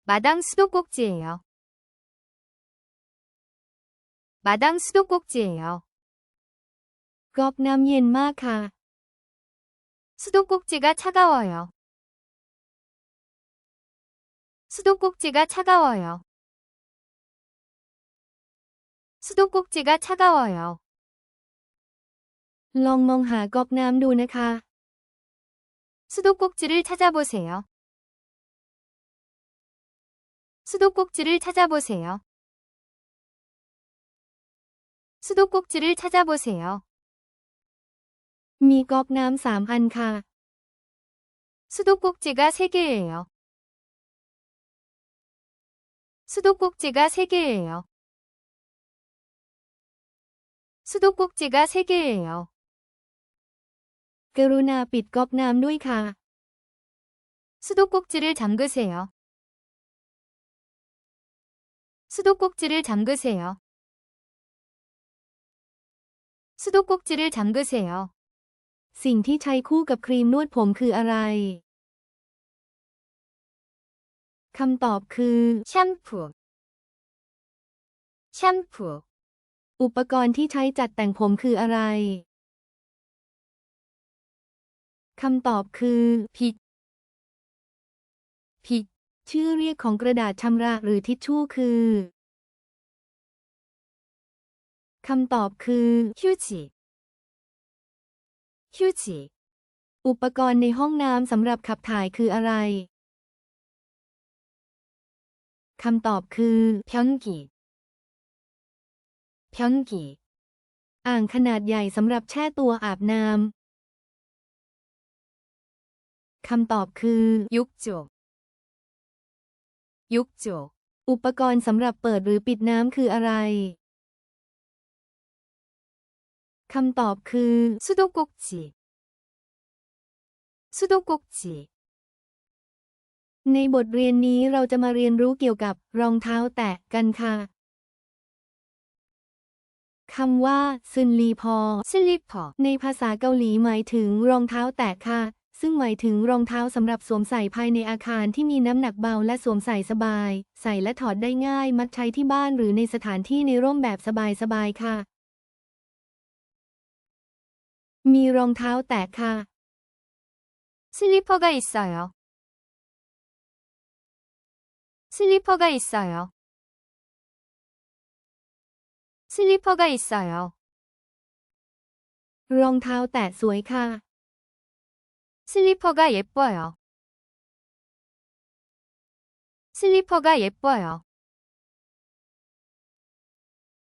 마당 수도꼭지예요. 마당 수도꼭지예요. ก๊อกน้ำเย็นมากค่ะ 수도꼭지가 차가워요. 수도꼭지가 차가워요. 수도꼭지가 차가워요. ลองมองหาก๊อกน้ำดูนะคะ 수도꼭지를 찾아보세요. 수도꼭지를 찾아보세요. 수도꼭지를 찾아보세요. มีก๊อกน้ำ3 อันค่ะ 수도꼭지가 3개예요. 수도꼭지가 3개예요. 수도꼭지가 3개예요. กรุณาปิดก๊อกน้ำด้วยค่ะ 수도꼭지를 잠그세요. 수도꼭지를 잠그세요. 수도꼭지를 잠그세요. สิ่งที่ใช้คู่กับครีมนวดผมคืออะไร คำตอบคือ 샴푸. 샴푸. อุปกรณ์ที่ใช้จัดแต่งผมคืออะไร คำตอบคือ 빛. 빛. ชื่อเรียกของกระดาษชำระหรือทิชชู่คือ คำตอบคือ 휴지. 휴지. อุปกรณ์ในห้องน้ำสำหรับขับถ่ายคืออะไร คำตอบคือ 변기. 변기. อ่างขนาดใหญ่สำหรับแช่ตัวอาบน้ำ คำตอบคือ 욕조. 욕조. อุปกรณ์สำหรับเปิดหรือปิดน้ำคืออะไร คำตอบคือ 수도꼭지. 수도꼭지. ในบทเรียนนี้เราจะมาเรียนรู้เกี่ยวกับรองเท้าแตะกันค่ะ คำว่าซึนลีพอ 슬리퍼. ในภาษาเกาหลีหมายถึงรองเท้าแตะค่ะ ซึ่งหมายถึงรองเท้าสำหรับสวมใส่ภายในอาคารที่มีน้ำหนักเบาและสวมใส่สบาย ใส่และถอดได้ง่ายมักใช้ที่บ้านหรือในสถานที่ในร่มแบบสบายๆค่ะ มีรองเท้าแตะค่ะ 슬리퍼가 있어요. 슬리퍼가 있어요. 슬리퍼가 있어요. รองเท้าแตะสวยค่ะ 슬리퍼가 예뻐요. 슬리퍼가 예뻐요.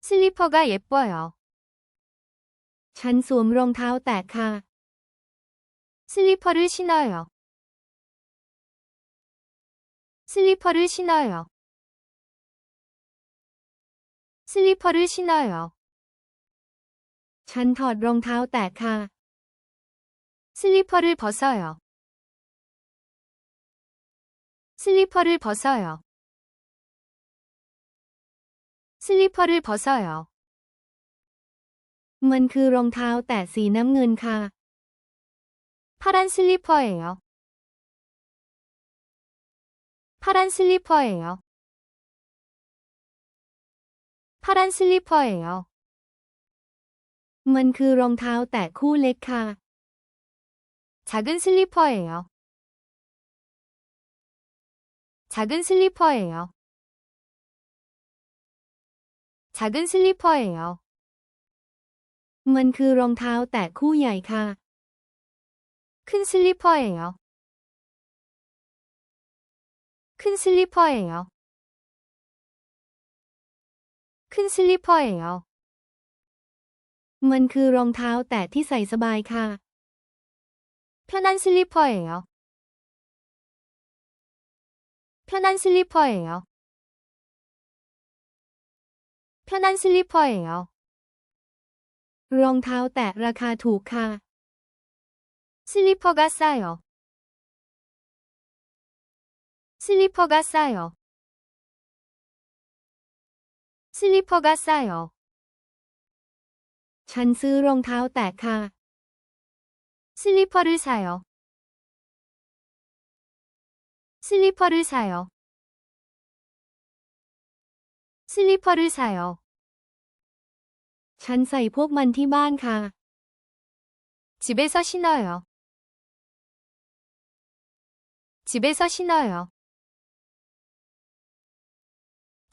슬리퍼가 예뻐요. ฉันสวมรองเท้าแตะค่ะ 슬리퍼를 신어요. 슬리퍼를 신어요. 슬리퍼를 신어요. ฉันถอดรองเท้าแตะค่ะ 슬리퍼를 벗어요. 슬리퍼를 벗어요. 슬리퍼를 벗어요. มันคือรองเท้าแตะสีน้ำเงินค่ะ 파란 슬리퍼예요. 파란 슬리퍼예요. 파란 슬리퍼예요. มันคือรองเท้าแตะคู่เล็กค่ะ 작은 슬리퍼예요. 작은 슬리퍼예요. 작은 슬리퍼예요. มันคือรองเท้าแตะคู่ใหญ่ค่ะ 큰 슬리퍼예요. 큰 슬리퍼예요. 큰 슬리퍼예요. มันคือรองเท้าแตะที่ใส่สบายค่ะ 편한 슬리퍼예요. 편한 슬리퍼예요. 편한 슬리퍼예요. รองเท้าแตะราคาถูกค่ะ 슬리퍼가 싸요. 슬리퍼가 싸요. 슬리퍼가 싸요. ฉันซื้อรองเท้าแตะค่ะ 슬리퍼를 사요. 슬리퍼를 사요. 슬리퍼를 사요. ฉันใส่พวกมันที่บ้านค่ะ 집에서 신어요. 집에서 신어요.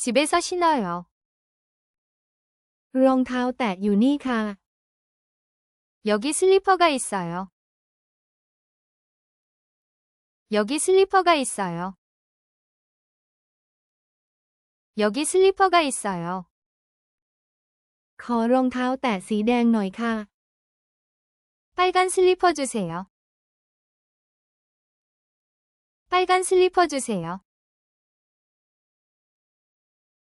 집에서 신어요. รองเท้าแตะอยู่นี่ค่ะ 여기 슬리퍼가 있어요. 여기 슬리퍼가 있어요. 여기 슬리퍼가 있어요. ขอรองเท้าแตะสีแดงหน่อยค่ะ 빨간 슬리퍼 주세요. 빨간 슬리퍼 주세요.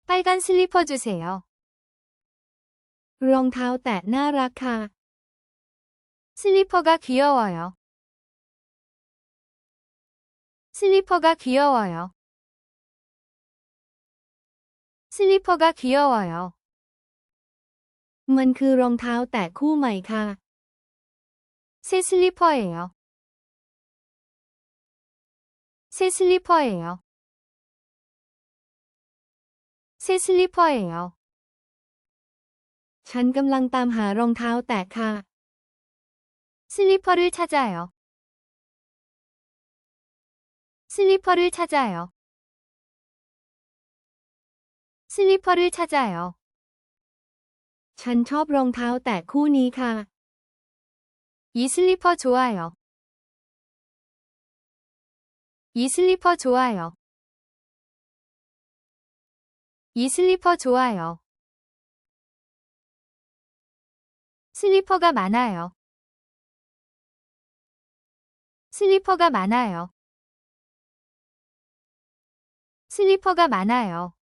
빨간 슬리퍼 주세요. รองเท้าแตะน่ารักค่ะ 슬리퍼가 귀여워요. 슬리퍼가 귀여워요. 슬리퍼가 귀여워요. มันคือรองเท้าแตะคู่ใหม่ค่ะ 새 슬리퍼예요. 새 슬리퍼예요. 새 슬리퍼예요. ฉันกำลังตามหารองเท้าแตะค่ะ 슬리퍼를 찾아요. 슬리퍼를 찾아요. 슬리퍼를 찾아요. ฉันชอบรองเท้าแตะคู่นี้ค่ะ 이 슬리퍼 좋아요. 이 슬리퍼 좋아요. 이 슬리퍼 좋아요. 슬리퍼가 많아요. 슬리퍼가 많아요. 슬리퍼가 많아요.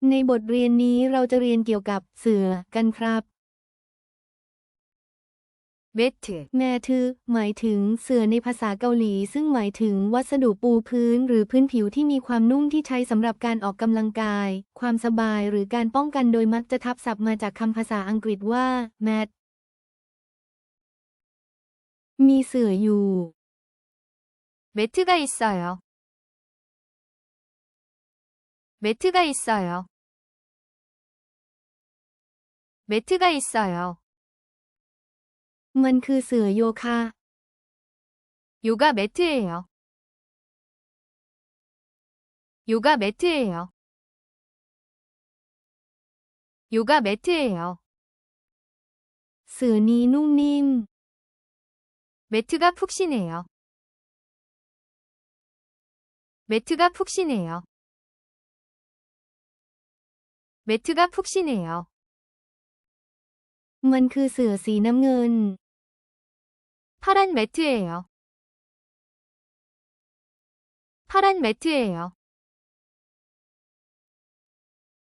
ในบทเรียนนี้เราจะเรียนเกี่ยวกับเสื่อกันครับ 매트, แมทือหมายถึงเสื่อในภาษาเกาหลี ซึ่งหมายถึงวัสดุปูพื้นหรือพื้นผิวที่มีความนุ่มที่ใช้สำหรับการออกกำลังกาย ความสบายหรือการป้องกันโดยมักจะทับศัพท์มาจากคำภาษาอังกฤษว่า mat มีเสื่ออยู่ 매트가 있어요. 매트가 있어요. 매트가 있어요. มันคือเสื่อโยคะ 요가 매트예요. 요가 매트예요. 요가 매트예요. เสื่อนี้นุ่มนิ่ม 매트가 푹신해요. 매트가 푹신해요. 매트가 푹신해요. มันคือเสื่อสีน้ำเงิน 파란 매트예요. 파란 매트예요.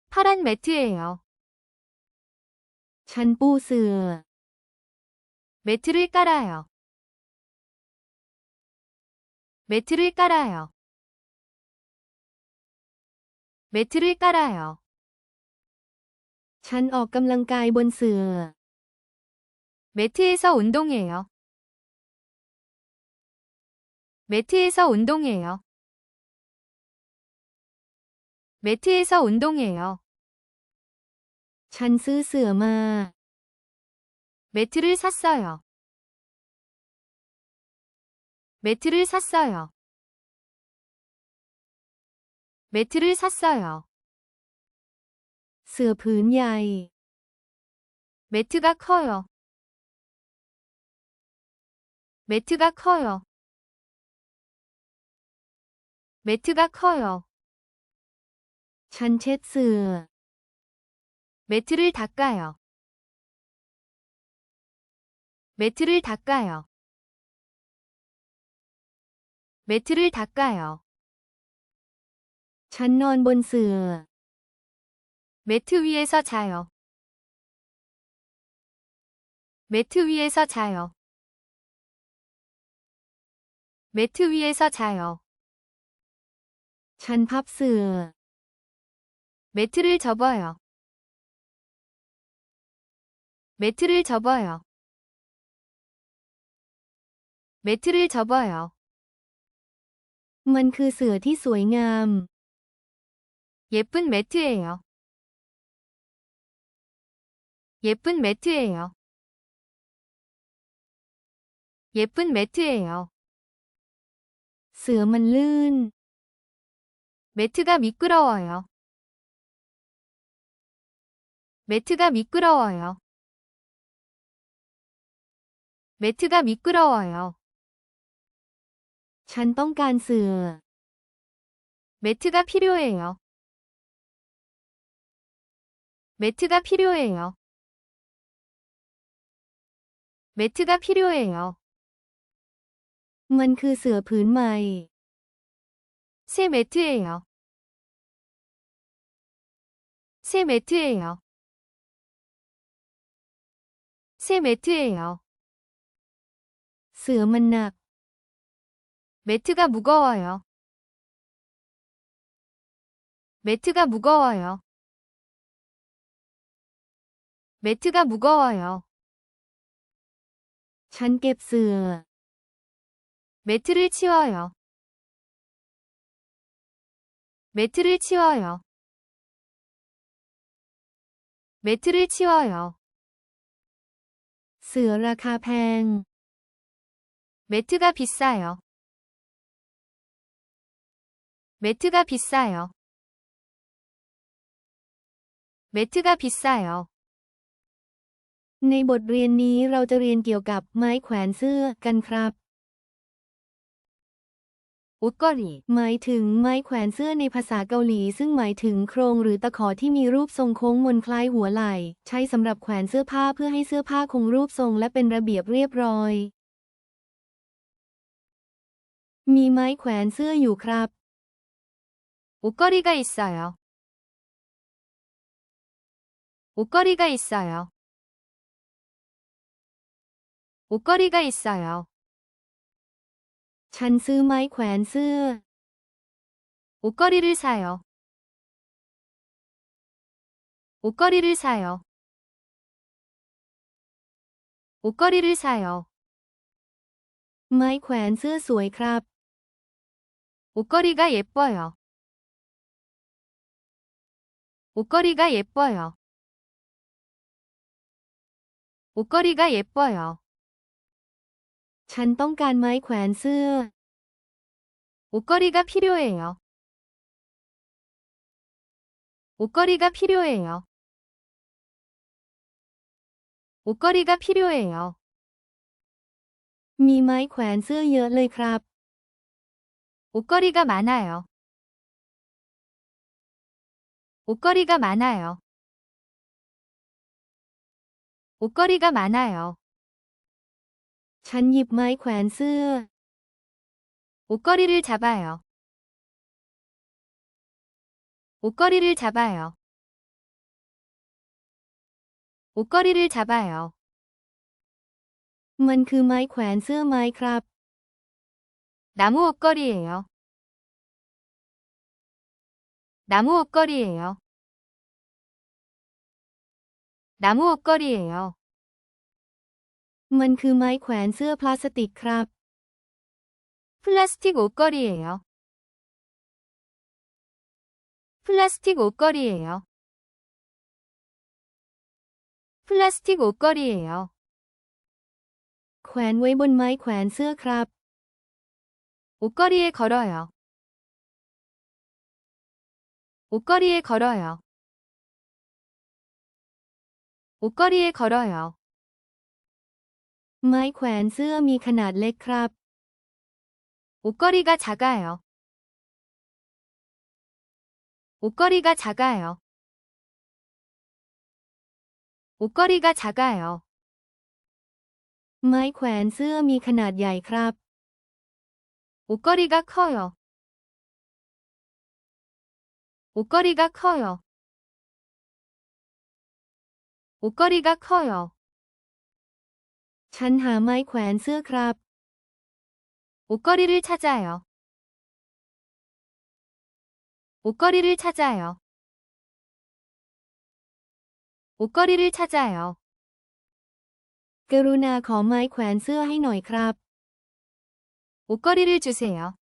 파란 매트예요. ฉันปูเสื่อ 매트를 깔아요. 매트를 깔아요. 매트를 깔아요. ฉันออกกำลังกายบนเสื่อ 매트에서 운동해요. 매트에서 운동해요. 매트에서 운동해요. ฉันซื้อเสื่อมา 매트를 샀어요. 매트를 샀어요. 매트를 샀어요. เสื่อผืนใหญ่ 매트가 커요. 매트가 커요. 매트가 커요. ฉันเช็ดเสื่อ 매트를 닦아요. 매트를 닦아요. 매트를 닦아요. ฉันนอนบนเสื่อ 매트 위에서 자요. 매트 위에서 자요. 매트 위에서 자요. ฉันพับเสื่อ 매트를 접어요. 매트를 접어요. 매트를 접어요. มันคือเสื่อที่สวยงาม 예쁜 매트예요. 예쁜 매트예요. 예쁜 매트예요. เสื่อมันลื่น 매트가 미끄러워요. 매트가 미끄러워요. 매트가 미끄러워요. ฉันต้องการเสื่อ 매트가 필요해요. 매트가 필요해요. 매트가 필요해요. มันคือเสื่อผืนใหม่ 새 매트예요. 새 매트예요. 새 매트예요. เสื่อมันหนัก 매트가 무거워요. 매트가 무거워요. 매트가 무거워요. ฉันเก็บเสื่อ 매트를 치워요. 매트를 치워요. 매트를 치워요. เสื่อราคาแพง 매트가 비싸요. 매트가 비싸요. 매트가 비싸요. ในบทเรียนนี้เราจะเรียนเกี่ยวกับไม้แขวนเสื้อกันครับ 옷걸이, หมายถึงไม้แขวนเสื้อในภาษาเกาหลีซึ่งหมายถึงโครงหรือตะขอที่มีรูปทรงโค้งมนคล้ายหัวไหล่ใช้สำหรับแขวนเสื้อผ้าเพื่อให้เสื้อผ้าคงรูปทรงและเป็นระเบียบเรียบร้อย มีไม้แขวนเสื้ออยู่ครับ 옷걸이가 있어요. 옷걸이가 있어요. 옷걸이가 있어요. ฉันซื้อไม้แขวนเสื้อ 옷걸이를 사요. 옷걸이를 사요. 옷걸이를 사요. ไม้แขวนเสื้อสวยครับ 옷걸이가 예뻐요. 옷걸이가 예뻐요. 옷걸이가 예뻐요. ฉันต้องการไม้แขวนเสื้อ 옷걸이가 필요해요. 옷걸이가 필요해요. 옷걸이가 필요해요. มีไม้แขวนเสื้อเยอะเลยครับ 옷걸이가 많아요. 옷걸이가 많아요. 옷걸이가 많아요. ฉันหยิบไม้แขวนเสื้อ 옷걸이를 잡아요. 옷걸이를 잡아요. 옷걸이를 잡아요. มันคือไม้แขวนเสื้อไม้ครับ 나무 옷걸이에요. 나무 옷걸이에요. 나무 옷걸이에요. มันคือไม้แขวนเสื้อพลาสติกครับ 플라스틱 옷걸이에요. 플라스틱 옷걸이에요. 플라스틱 옷걸이에요. แขวนไว้บนไม้แขวนเสื้อครับ 옷걸이에 걸어요. 옷걸이에 걸어요. 옷걸이에 걸어요. ไม้แขวนเสื้อมีขนาดเล็กครับ 옷걸이가 작아요. 옷걸이가 작아요. 옷걸이가 작아요. ไม้แขวนเสื้อมีขนาดใหญ่ครับ 옷걸이가 커요. 옷걸이가 커요. 옷걸이가 커요. ฉันหาไม้แขวนเสื้อครับ 옷걸이를 찾아요. 옷걸이를 찾아요. 옷걸이를 찾아요. กรุณาขอไม้แขวนเสื้อให้หน่อยครับ 옷걸이를 주세요.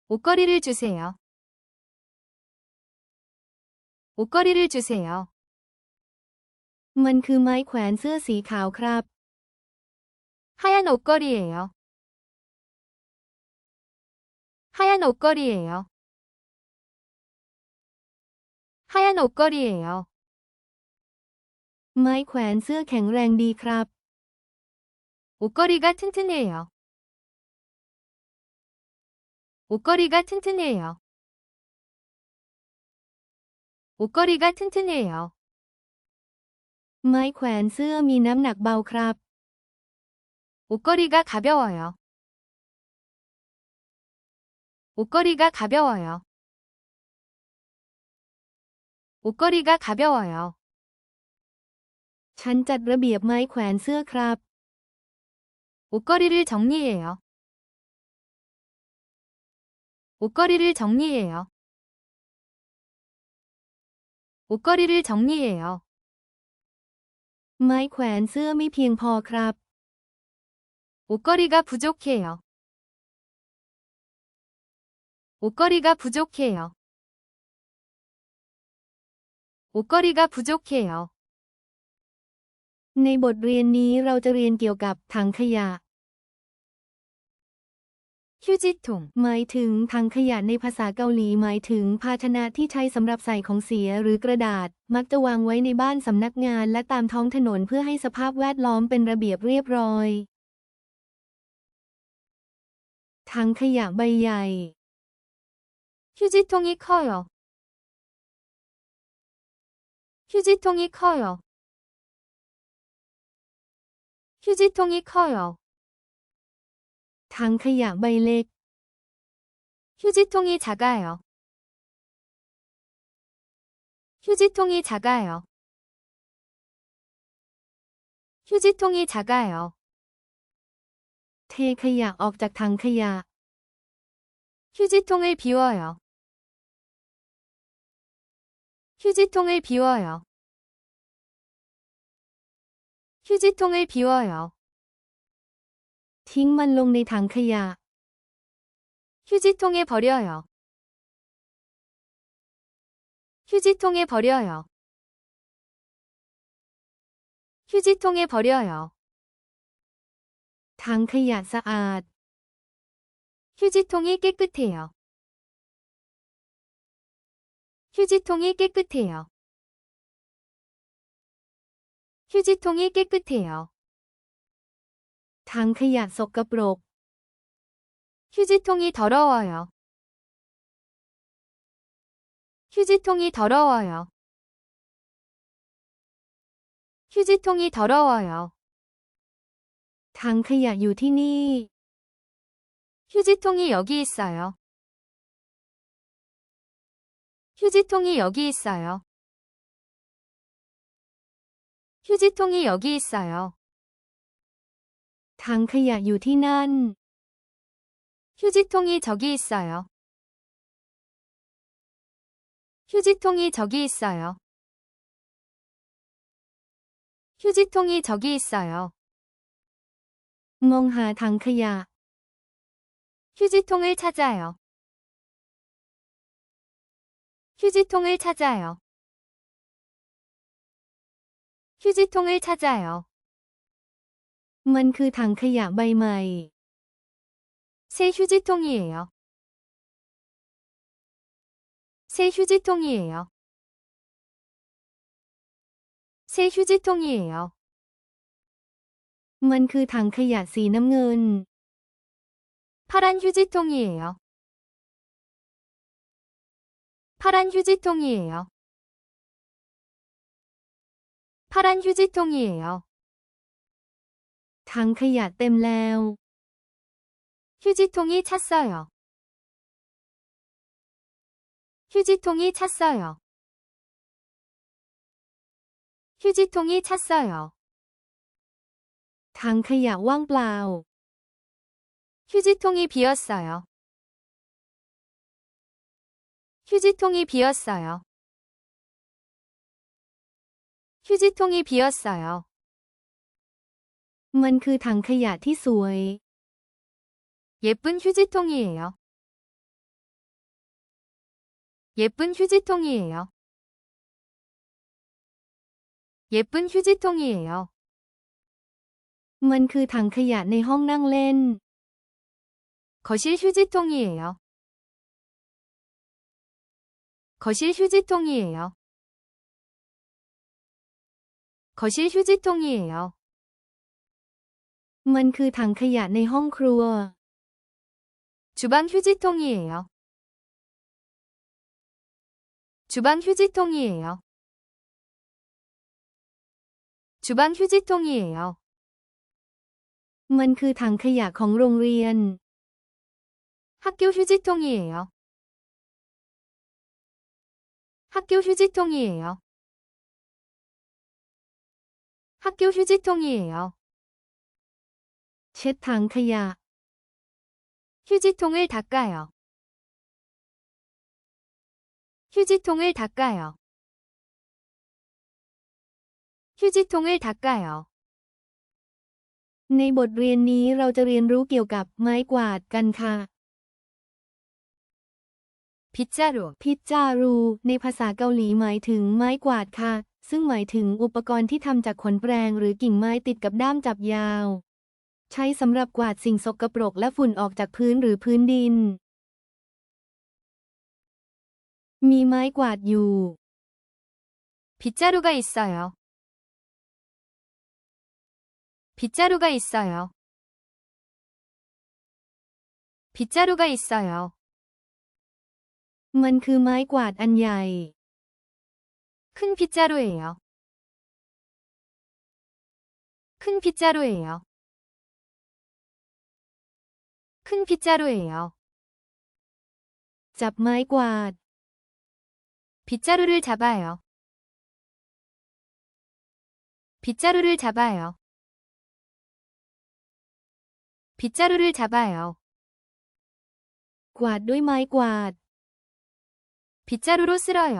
옷걸이를 주세요. 옷걸이를 주세요. มันคือไม้แขวนเสื้อสีขาวครับ 하얀 옷걸이에요. 하얀 옷걸이에요. 하얀 옷걸이에요. ไม้แขวนเสื้อแข็งแรงดีครับ 옷걸이가 튼튼해요. 옷걸이가 튼튼해요. 옷걸이가 튼튼해요. ไม้แขวนเสื้อมีน้ำหนักเบาครับ 옷걸이가 가벼워요. 옷걸이가 가벼워요. 옷걸이가 가벼워요. ฉันจัดระเบียบไม้แขวนเสื้อครับ 옷걸이를 정리해요. 옷걸이를 정리해요. 옷걸이를 정리해요. ไม้แขวนเสื้อไม่เพียงพอครับ 옷걸이가 부족해요. 옷걸이가 부족해요. 옷걸이가 부족해요. ในบทเรียนนี้เราจะเรียนเกี่ยวกับถังขยะ 휴지통, หมายถึงถังขยะในภาษาเกาหลีหมายถึงภาชนะที่ใช้สำหรับใส่ของเสียหรือกระดาษ มักจะวางไว้ในบ้านสำนักงานและตามท้องถนนเพื่อให้สภาพแวดล้อมเป็นระเบียบเรียบร้อย ถังขยะใบใหญ่ 휴지통이 커요. 휴지통이 커요. 휴지통이 커요. ถังขยะใบเล็ก 휴지통이 작아요. 휴지통이 작아요. 휴지통이 작아요. เทขยะออกจากถังขยะ 휴지통을 비워요. 휴지통을 비워요. 휴지통을 비워요. ทิ้งมันลงในถังขยะ 휴지통에 버려요. 휴지통에 버려요. 휴지통에 버려요. ถังขยะสะอาด 휴지통이 깨끗해요. 휴지통이 깨끗해요. 휴지통이 깨끗해요. ถังขยะสกปรก 휴지통이 더러워요. 휴지통이 더러워요. 휴지통이 더러워요. ถังขยะอยู่ที่นี่ 휴지통이 여기 있어요. 휴지통이 여기 있어요. 휴지통이 여기 있어요. ถังขยะอยู่ที่นั่น 휴지통이 저기 있어요. 휴지통이 저기 있어요. 휴지통이 저기 있어요. มองหาถังขยะ 휴지통을 찾아요. 휴지통을 찾아요. 휴지통을 찾아요. มันคือถังขยะใบใหม่ 새 휴지통이에요. 새 휴지통이에요. 새 휴지통이에요. มันคือถังขยะสีน้ำเงิน 파란 휴지통이에요. 파란 휴지통이에요. 파란 휴지통이에요. ถังขยะเต็มแล้ว 휴지통이 찼어요. 휴지통이 찼어요. 휴지통이 찼어요. ถังขยะว่างเปล่า 휴지통이 비었어요. 휴지통이 비었어요. 휴지통이 비었어요. มันคือถังขยะที่สวย 예쁜 휴지통이에요. 예쁜 휴지통이에요. 예쁜 휴지통이에요. มันคือถังขยะในห้องนั่งเล่น 거실 휴지통이에요. 거실 휴지통이에요. 거실 휴지통이에요. มันคือถังขยะในห้องครัว 주방 휴지통이에요. 주방 휴지통이에요. 주방 휴지통이에요. มันคือถังขยะของโรงเรียน 학교 휴지통이에요. 학교 휴지통이에요. 학교 휴지통이에요. เช็ดถังขยะ 휴지통을 닦아요. 휴지통을 닦아요. 휴지통을 닦아요. ในบทเรียนนี้เราจะเรียนรู้เกี่ยวกับไม้กวาดกันค่ะ 빗자루, พิจจารูในภาษาเกาหลีหมายถึงไม้กวาดค่ะ ซึ่งหมายถึงอุปกรณ์ที่ทำจากขนแปรงหรือกิ่งไม้ติดกับด้ามจับยาว ใช้สำหรับกวาดสิ่งสกปรกและฝุ่นออกจากพื้นหรือพื้นดิน มีไม้กวาดอยู่ 빗자루가 있어요. 빗자루가 있어요. 빗자루가 있어요. มันคือไม้กวาดอันใหญ่ 큰 빗자루예요. 큰 빗자루예요. 큰 빗자루예요. จับไม้กวาด 빗자루를 잡아요. 빗자루를 잡아요. 빗자루를 잡아요. กวาดด้วยไม้กวาด 빗자루로 쓸어요.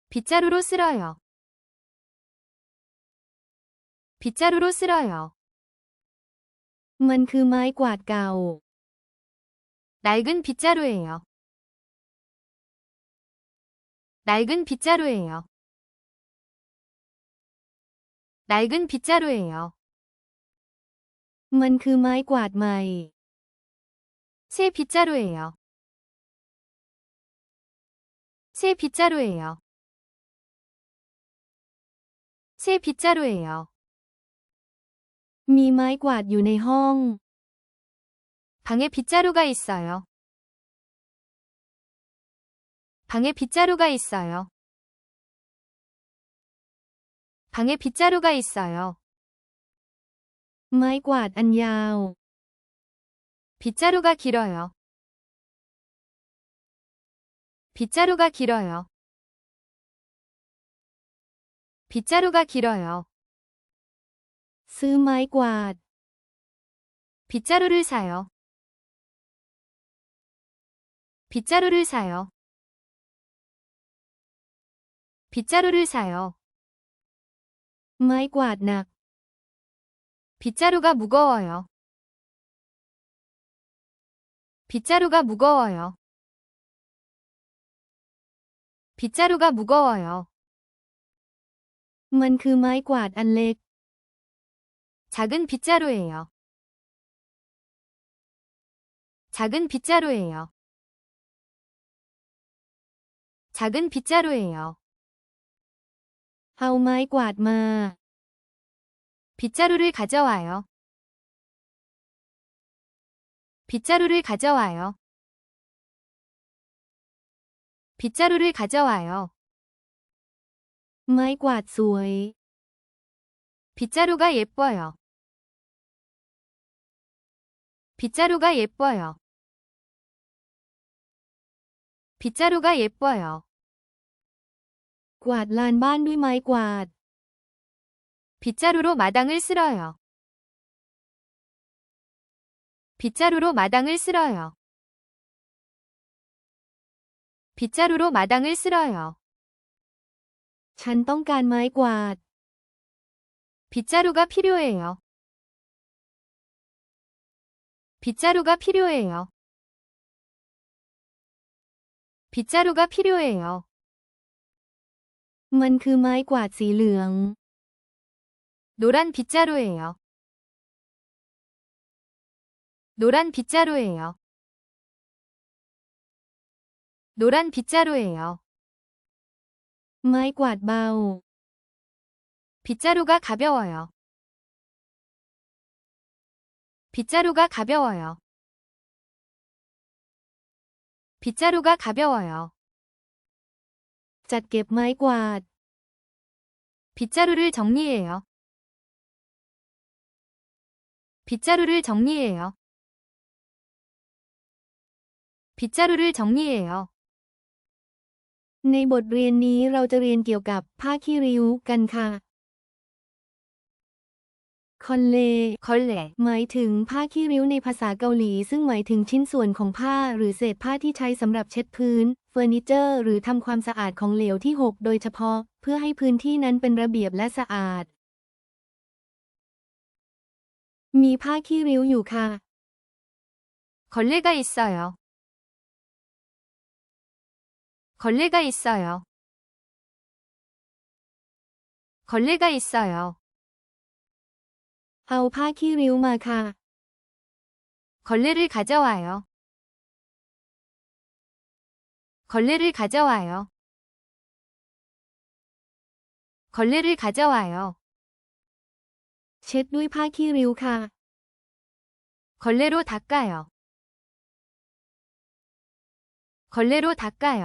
빗자루로 쓸어요. 빗자루로 쓸어요. มันคือไม้กวาดเก่า 낡은 빗자루예요. 낡은 빗자루예요. 낡은 빗자루예요. มันคือไม้กวาดใหม่ 새 빗자루예요. 새 빗자루예요. 새 빗자루예요. มีไม้กวาดอยู่ในห้อง 방에 빗자루가 있어요. 방에 빗자루가 있어요. 방에 빗자루가 있어요. ไม้กวาดอันยาว 빗자루가 길어요. 빗자루가 길어요. 빗자루가 길어요. ซื้อไม้กวาด 빗자루를 사요. 빗자루를 사요. 빗자루를 사요. ไม้กวาดหนัก 빗자루가 무거워요. 빗자루가 무거워요. 빗자루가 무거워요. มันคือไม้กวาดอันเล็ก 작은 빗자루예요. 작은 빗자루예요. 작은 빗자루예요. เอาไม้กวาดมา 빗자루를 가져와요. 빗자루를 가져와요. 빗자루를 가져와요. ไม้กวาดสวย 빗자루가 예뻐요. 빗자루가 예뻐요. 빗자루가 예뻐요. กวาดลานบ้านด้วยไม้กวาด 빗자루로 마당을 쓸어요. 빗자루로 마당을 쓸어요. 빗자루로 마당을 쓸어요. ฉันต้องการไม้กวาด 빗자루가 필요해요. 빗자루가 필요해요. 빗자루가 필요해요. มันคือไม้กวาดสีเหลือง 노란 빗자루예요. 노란 빗자루예요. 노란 빗자루예요. ไม้กวาดเบา 빗자루가 가벼워요. 빗자루가 가벼워요. 빗자루가 가벼워요. จัดเก็บไม้กวาด 빗자루를 정리해요. 빗자루를 정리해요. 빗자루를 정리해요. ในบทเรียนนี้เราจะเรียนเกี่ยวกับผ้าขี้ริ้วกันค่ะคอนเล 걸레 หมายถึงผ้าขี้ริ้วในภาษาเกาหลีซึ่งหมายถึงชิ้นส่วนของผ้าหรือเศษผ้าที่ใช้สำหรับเช็ดพื้นเฟอร์นิเจอร์หรือทำความสะอาดของเหลวที่หกโดยเฉพาะเพื่อให้พื้นที่นั้นเป็นระเบียบและสะอาดมีผ้าขี้ริ้วอยู่ค่ะ 걸레가 있어요. 걸레가 있어요. 걸레가 있어요. เอาผ้าขี้ริ้วมาค่ะ 걸레를 가져와요. 걸레를 가져와요. 걸레를 가져와요. เช็ดด้วยผ้าขี้ริ้วค่ะ 걸레로 닦아요. 걸레로 닦아요.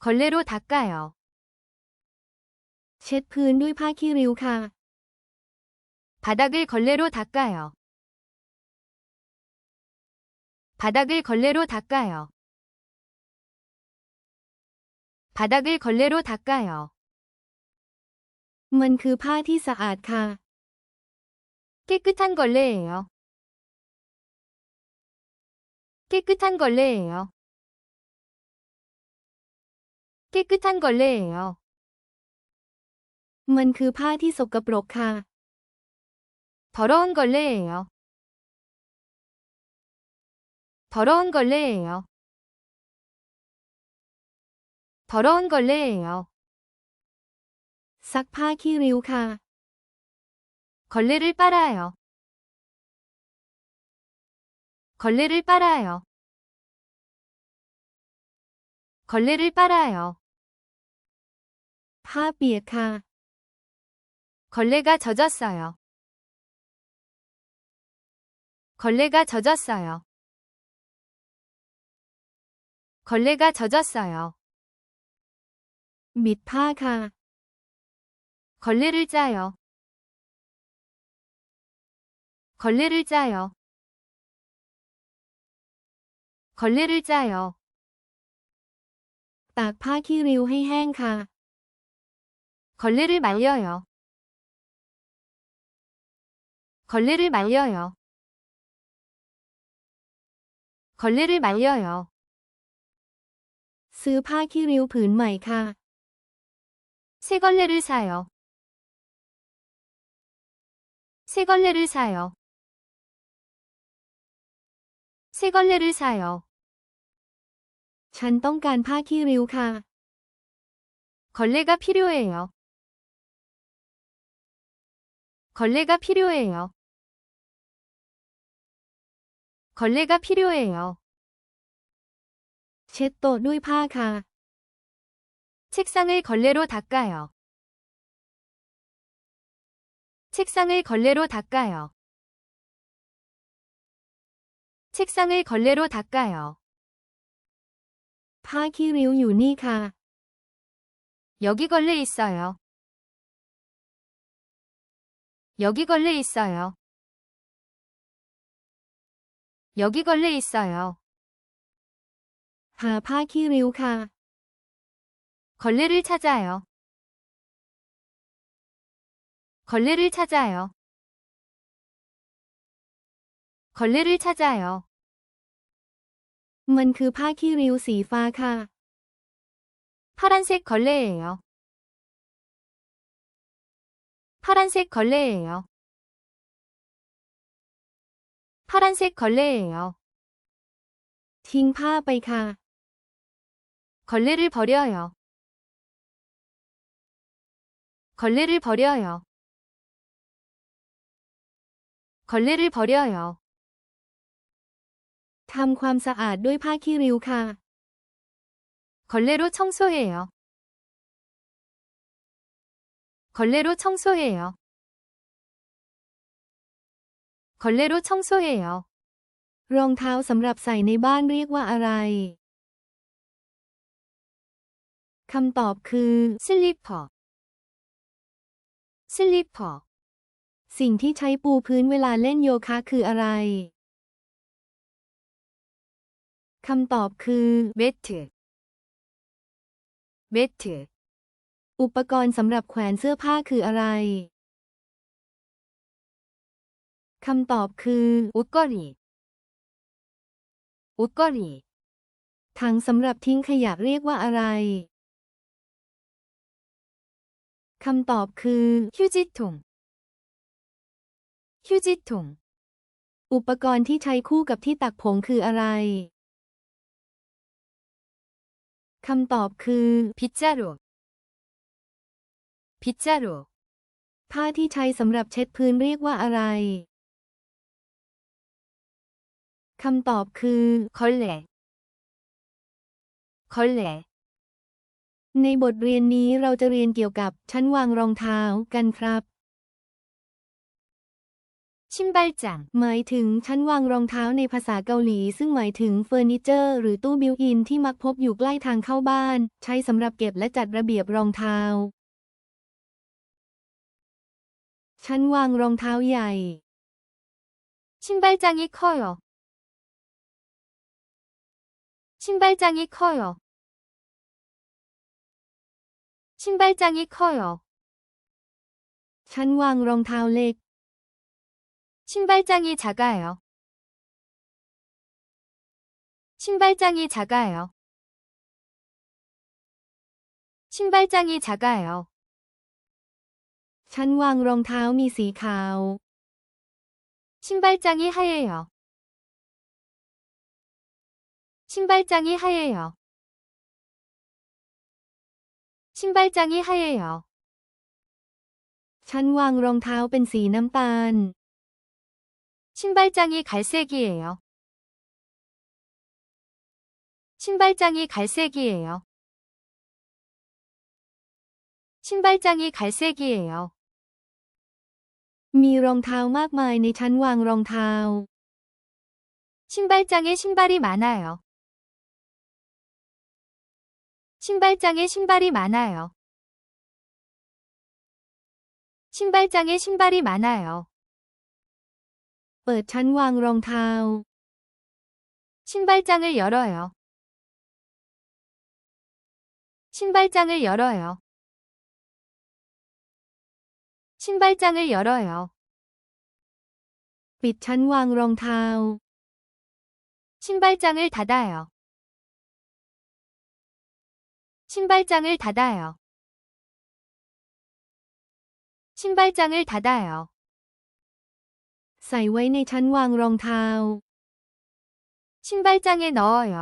걸레로 닦아요. เช็ดพื้นด้วยผ้าขี้ริ้วค่ะ 바닥을 걸레로 닦아요. 바닥을 걸레로 닦아요. 바닥을 걸레로 닦아요. มันคือผ้าที่สะอาดค่ะ 깨끗한 걸레예요. 깨끗한 걸레예요. 깨끗한 걸레예요. มันคือผ้าที่สกปรกค่ะ 더러운 걸레예요. 더러운 걸레예요. 더러운 걸레예요. ซักผ้าขี้ริ้วค่ะ 걸레를 빨아요. 걸레를 빨아요. 걸레를 빨아요. ผ้าเปียกค่ะ 걸레가 젖었어요. 걸레가 젖었어요. 걸레가 젖었어요. บิดผ้าค่ะ 걸레를 짜요. 걸레를 짜요. 걸레를 짜요. ตากผ้าขี้ริ้วให้แห้งค่ะ 걸레를 말려요. 걸레를 말려요. 걸레를 말려요. ซื้อผ้าขี้ริ้วผืนใหม่ค่ะ 새 걸레를 사요. 새 걸레를 사요. 새 걸레를 사요. ฉันต้องการผ้าขี้ริ้วค่ะ 걸레가 필요해요. 걸레가 필요해요. 걸레가 필요해요. เช็ดโต๊ะด้วยผ้าค่ะ 책상을 걸레로 닦아요. 책상을 걸레로 닦아요. 책상을 걸레로 닦아요. ผ้าขี้ริ้วอยู่นี่ค่ะ 여기 걸레 있어요. 여기 걸레 있어요. 여기 걸레 있어요. หาผ้าขี้ริ้วค่ะ 걸레를 찾아요. 걸레를 찾아요. 걸레를 찾아요. มันคือผ้าขี้ริ้วสีฟ้าค่ะ 파란색 걸레예요. 파란색 걸레예요. 파란색 걸레예요. ทิ้งผ้าไปค่ะ 걸레를 버려요. 걸레를 버려요. 걸레를 버려요. ทำความสะอาดด้วยผ้าขี้ริ้วค่ะ 걸레로 청소해요. 걸레로 청소해요. 걸레로 청소해요. รองเท้าสำหรับใส่ในบ้านเรียกว่าอะไร คำตอบคือ 슬리퍼. 슬리퍼. สิ่งที่ใช้ปูพื้นเวลาเล่นโยคะคืออะไร คำตอบคือ 매트. 매트. อุปกรณ์สำหรับแขวนเสื้อผ้าคืออะไร คำตอบคือ 옷걸이. 옷걸이. ถังสำหรับทิ้งขยะเรียกว่าอะไร คำตอบคือ 휴지통. 휴지통. อุปกรณ์ที่ใช้คู่กับที่ตักผงคืออะไร คำตอบคือ 빗자루. 빗자루. ผ้าที่ใช้สำหรับเช็ดพื้นเรียกว่าอะไร คำตอบคือ 걸레. 걸레. ในบทเรียนนี้เราจะเรียนเกี่ยวกับชั้นวางรองเท้ากันครับ 신발장. หมายถึงชั้นวางรองเท้าในภาษาเกาหลีซึ่งหมายถึงเฟอร์นิเจอร์หรือตู้บิวต์อินที่มักพบอยู่ใกล้ทางเข้าบ้าน ใช้สำหรับเก็บและจัดระเบียบรองเท้า ชั้นวางรองเท้าใหญ่ 신발장이 커요. 신발장이 커요. 신발장이 커요. ชั้นวางรองเท้าเล็ก 신발장이 작아요. 신발장이 작아요. 신발장이 작아요. ชั้นวางรองเท้ามีสีขาว 신발장이 하얘요. 신발장이 하얘요. 신발장이 하얘요. ชั้นวางรองเท้าเป็นสีน้ำตาล 신발장이 갈색이에요. 신발장이 갈색이에요. 신발장이 갈색이에요. มีรองเท้ามากมายในชั้นวางรองเท้า 신발장에 신발이 많아요. 신발장에 신발이 많아요. 신발장에 신발이 많아요. เปิดชั้นวางรองเท้า 신발장을 열어요. 신발장을 열어요. 신발장을 열어요. ปิดชั้นวางรองเท้า 신발장을 닫아요. 신발장을 닫아요. 신발장을 닫아요. ใส่ไว้ในชั้นวางรองเท้า 신발장에 넣어요.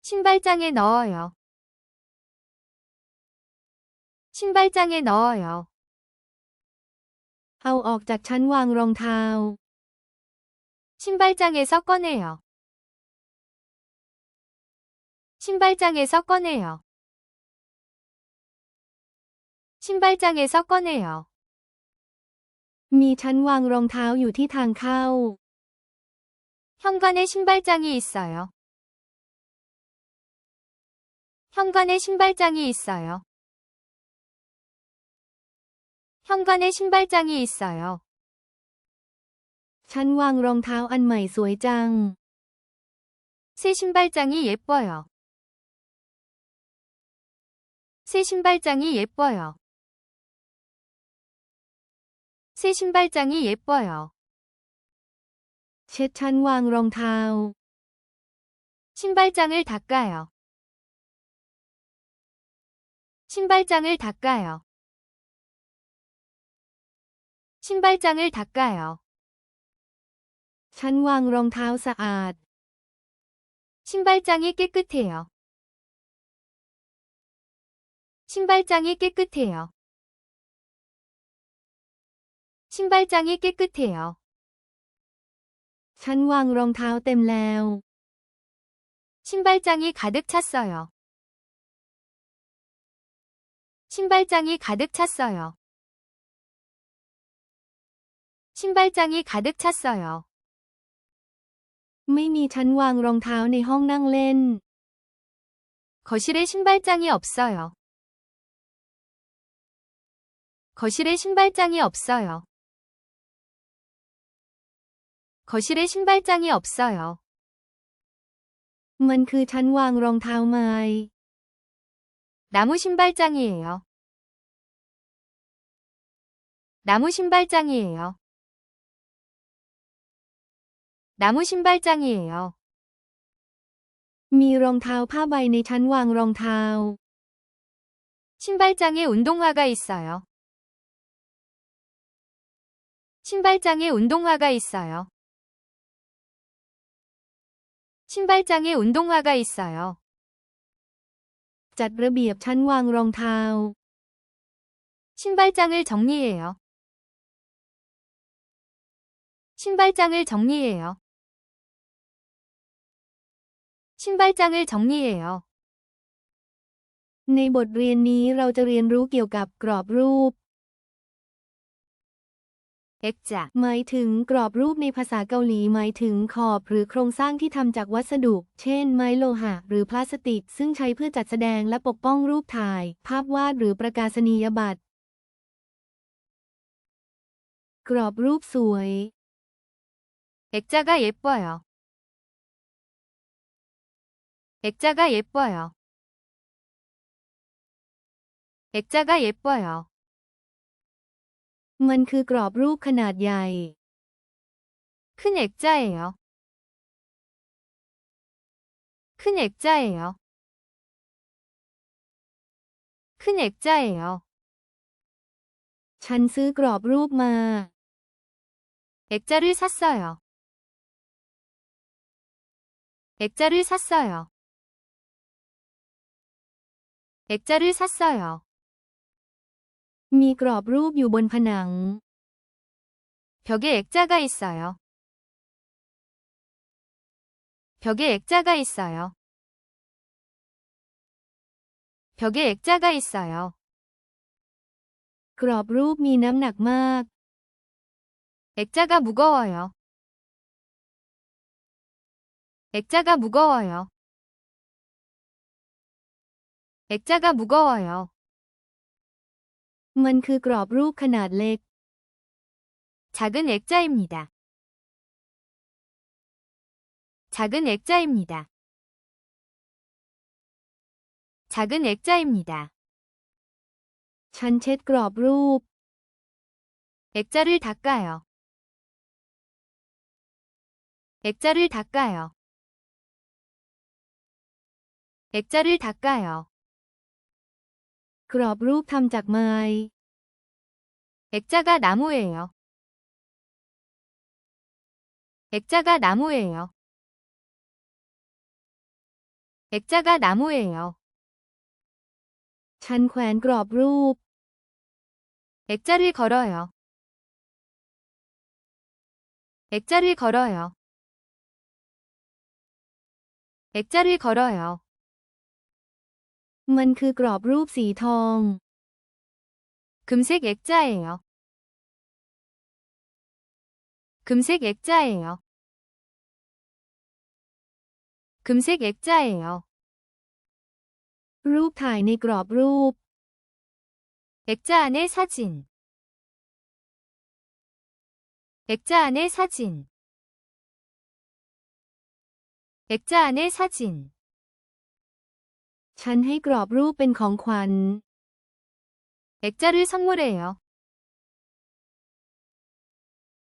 신발장에 넣어요. 신발장에 넣어요. เอาออกจากชั้นวางรองเท้า 신발장에서 꺼내요. 신발장에서 꺼내요. 신발장에서 꺼내요. มีชั้นวางรองเท้าอยู่ที่ทางเข้า 현관에 신발장이 있어요. 현관에 신발장이 있어요. 현관에 신발장이 있어요. ฉันวางรองเท้าอันใหม่สวยจัง 새 신발장이 예뻐요. 새 신발장이 예뻐요. 새 신발장이 예뻐요. เช็ดชั้นวางรองเท้า 신발장을 닦아요. 신발장을 닦아요. 신발장을 닦아요. ฉันวางรองเท้าสะอาด 신발장이 깨끗해요. 신발장이 깨끗해요. 신발장이 깨끗해요. ฉันวางรองเท้าเต็มแล้ว 신발장이 가득 찼어요. 신발장이 가득 찼어요. 신발장이 가득 찼어요. ไม่มีชั้นวางรองเท้าในห้องนั่งเล่น 거실에 신발장이 없어요. 거실에 신발장이 없어요. 거실에 신발장이 없어요. มันคือชั้นวางรองเท้าไม้ 나무 신발장이에요. 나무 신발장이에요. 나무 신발장이에요. มีรองเท้าผ้าใบในชั้นวางรองเท้า 신발장에 운동화가 있어요. 신발장에 운동화가 있어요. 신발장에 운동화가 있어요. จัดระเบียบชั้นวางรองเท้า 신발장을 정리해요. 신발장을 정리해요. 신발장을 정리해요. ในบทเรียนนี้เราจะเรียนรู้เกี่ยวกับกรอบรูป 액자, หมายถึงกรอบรูปในภาษาเกาหลีหมายถึงขอบหรือโครงสร้างที่ทำจากวัสดุ เช่น ไม้โลหะหรือพลาสติก ซึ่งใช้เพื่อจัดแสดงและปกป้องรูปถ่าย ภาพวาดหรือประกาศนียบัตร กรอบรูปสวย 액자가 예뻐요. 액자가 예뻐요. 액자가 예뻐요. มันคือกรอบรูปขนาดใหญ่ 큰 액자예요. 큰 액자예요. 큰 액자예요. ฉันซื้อกรอบรูปมา 액자를 샀어요. 액자를 샀어요. 액자를 샀어요. มีกรอบรูปอยู่บนผนัง 벽에 액자가 있어요. 벽에 액자가 있어요. 벽에 액자가 있어요. กรอบรูปมีน้ำหนักมาก 액자가 무거워요. 액자가 무거워요. 액자가 무거워요. มันคือกรอบรูปขนาดเล็ก 작은 액자입니다. 작은 액자입니다. 작은 액자입니다. ฉันเช็ดกรอบรูป 액자를 닦아요. 액자를 닦아요. 액자를 닦아요. กรอบรูปทำจากไม้ 액자가 나무예요. 액자가 나무예요. 액자가 나무예요. ฉันแขวนกรอบรูป 액자를 걸어요. 액자를 걸어요. 액자를 걸어요. มันคือกรอบรูปสีทอง 금색 액자예요. 금색 액자예요. 금색 액자예요. รูปถ่ายในกรอบรูป 액자 안에 사진. 액자 안의 사진. 액자 안의 사진. ฉันให้กรอบรูปเป็นของขวัญ 액자를 선물해요.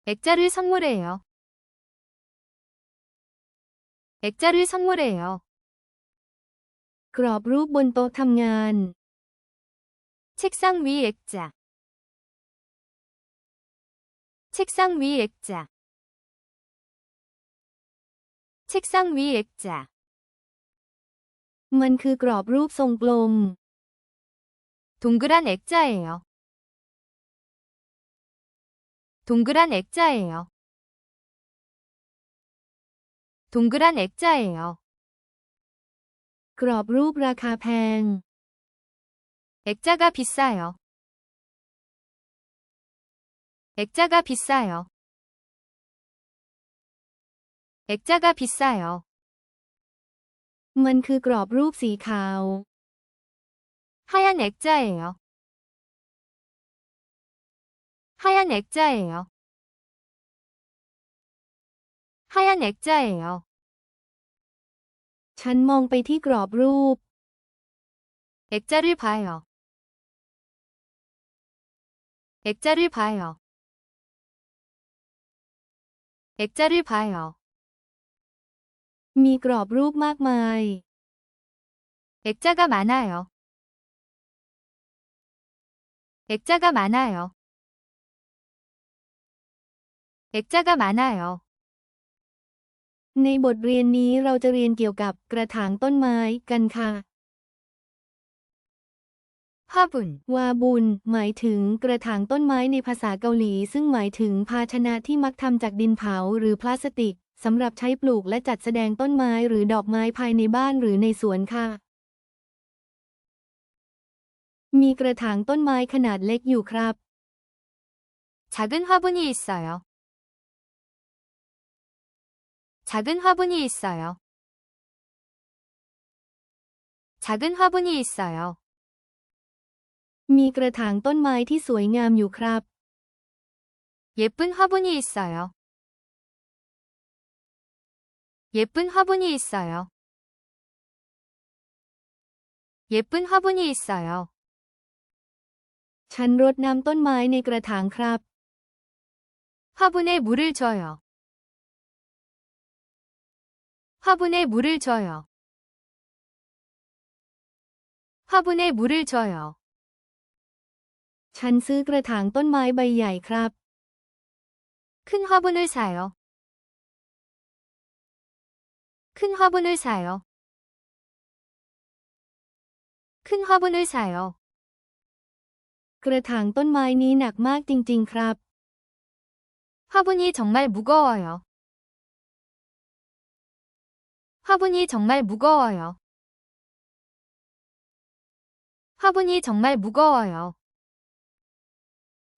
액자를 선물해요. 액자를 선물해요. กรอบรูปบนโต๊ะทำงาน 책상 위 액자. 책상 위 액자. 책상 위 액자. มันคือกรอบรูปทรงกลม 동그란 액자예요. 동그란 액자예요. 동그란 액자예요. กรอบรูปราคาแพง 액자가 비싸요. 액자가 비싸요. 액자가 비싸요. มันคือกรอบรูปสีขาว 하얀 액자예요. 하얀 액자예요. 하얀 액자예요. ฉันมองไปที่กรอบรูป 액자를 봐요. 액자를 봐요. 액자를 봐요. มีกรอบรูปมากมาย 액자가 많아요. 액자가 많아요. 액자가 많아요. ในบทเรียนนี้เราจะเรียนเกี่ยวกับกระถางต้นไม้กันค่ะ 화분. วาบุนหมายถึงกระถางต้นไม้ในภาษาเกาหลีซึ่งหมายถึงภาชนะที่มักทำจากดินเผาหรือพลาสติกสำหรับใช้ปลูกและจัดแสดงต้นไม้หรือดอกไม้ภายในบ้านหรือในสวนค่ะ มีกระถางต้นไม้ขนาดเล็กอยู่ครับ 작은 화분이 있어요. 작은 화분이 있어요. 작은 화분이 있어요. มีกระถางต้นไม้ที่สวยงามอยู่ครับ 예쁜 화분이 있어요. 예쁜 화분이 있어요. 예쁜 화분이 있어요. ฉันรดน้ำต้นไม้ในกระถางครับ 화분에 물을 줘요. 화분에 물을 줘요. 화분에 물을 줘요. ฉันซื้อกระถางต้นไม้ใบใหญ่ครับ 큰 화분을 사요. 큰 화분을 사요. 큰 화분을 사요. กระถางต้นไม้นี้หนักมากจริงๆครับ 화분이 정말 무거워요. 화분이 정말 무거워요. 화분이 정말 무거워요.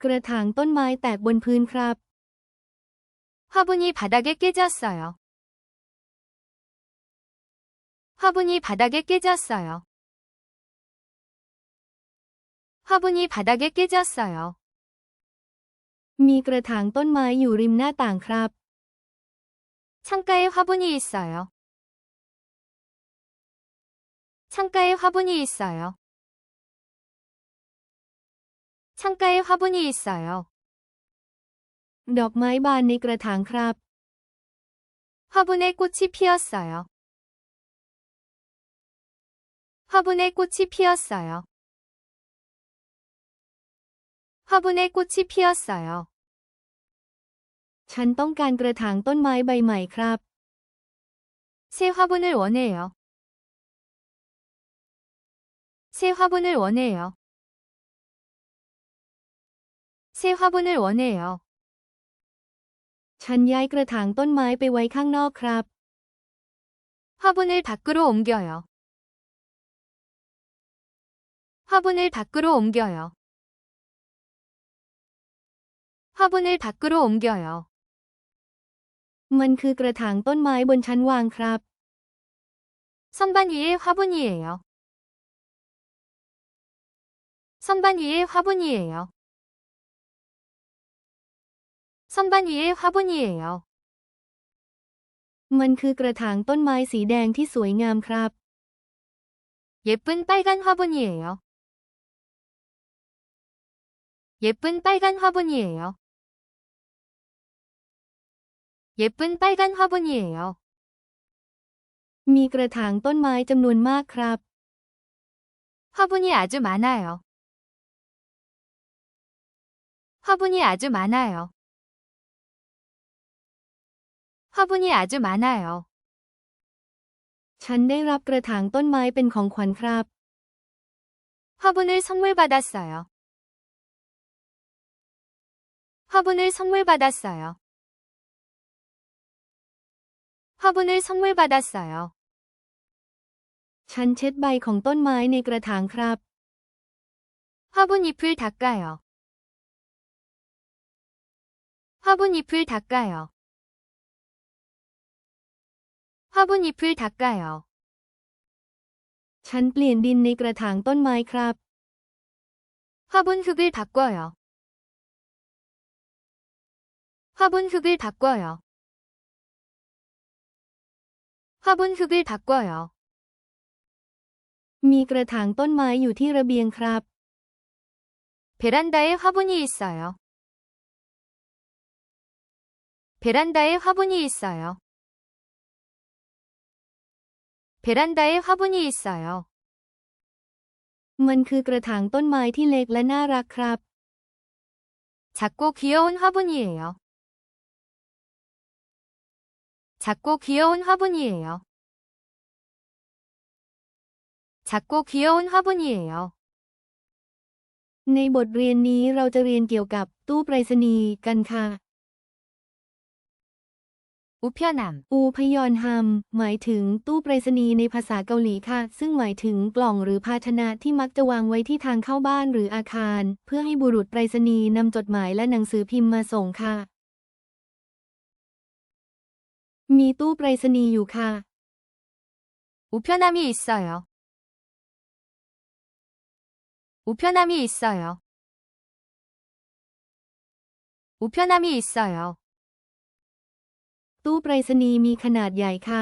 กระถางต้นไม้แตกบนพื้นครับ 화분이 바닥에 깨졌어요. 화분이 바닥에 깨졌어요. 화분이 바닥에 깨졌어요. มีกระถางต้นไม้อยู่ริมหน้าต่างครับ 창가에 화분이 있어요. 창가에 화분이 있어요. 창가에 화분이 있어요. ดอกไม้บานในกระถางครับ 화분에 꽃이 피었어요. 화분에 꽃이 피었어요. 화분에 꽃이 피었어요. ฉันต้องการกระถางต้นไม้ใบใหม่ครับ 새 화분을 원해요. 새 화분을 원해요. 새 화분을 원해요. ฉันย้ายกระถางต้นไม้ไปไว้ข้างนอกครับ 화분을 밖으로 옮겨요. 화분을 밖으로 옮겨요. 화분을 밖으로 옮겨요. มันคือกระถางต้นไม้บนชั้นวางครับ 선반 위에 화분이에요. 선반 위에 화분이에요. 선반 위의 화분이에요. มันคือกระถางต้นไม้สีแดงที่สวยงามครับ 예쁜 빨간 화분이에요. 예쁜 빨간 화분이에요. 예쁜 빨간 화분이에요. มีกระถางต้นไม้จำนวนมากครับ 화분이 아주 많아요. 화분이 아주 많아요. 화분이 아주 많아요. ฉันได้รับกระถางต้นไม้เป็นของขวัญครับ 화분을 선물 받았어요. 화분을 선물 받았어요. 화분을 선물 받았어요. ฉันเช็ดใบของต้นไม้ในกระถางครับ 화분 잎을 닦아요. 화분 잎을 닦아요. 화분 잎을 닦아요. ฉันเปลี่ยนดินในกระถางต้นไม้ครับ 화분 흙을 바꿔요. 화분 흙을 바꿔요. 화분 흙을 바꿔요. มีกระถางต้นไม้อยู่ที่ระเบียงครับ 베란다에 화분이 있어요. 베란다에 화분이 있어요. 베란다에 화분이 있어요. มันคือกระถางต้นไม้ที่เล็กและน่ารักครับ 작고 귀여운 화분이에요. 작고 귀여운 화분이에요. 작고 귀여운 화분이에요. ในบทเรียนนี้เราจะเรียนเกี่ยวกับตู้ไปรษณีย์กันค่ะ 우편함, อูพยอนฮัมหมายถึงตู้ไปรษณีย์ในภาษาเกาหลีค่ะ ซึ่งหมายถึงกล่องหรือภาชนะที่มักจะวางไว้ที่ทางเข้าบ้านหรืออาคาร เพื่อให้บุรุษไปรษณีย์นำจดหมายและหนังสือพิมพ์มาส่งค่ะ มีตู้ไปรษณีย์อยู่ค่ะ 우편함이 있어요. 우편함이 있어요. 우편함이 있어요. ตู้ไปรษณีย์มีขนาดใหญ่ค่ะ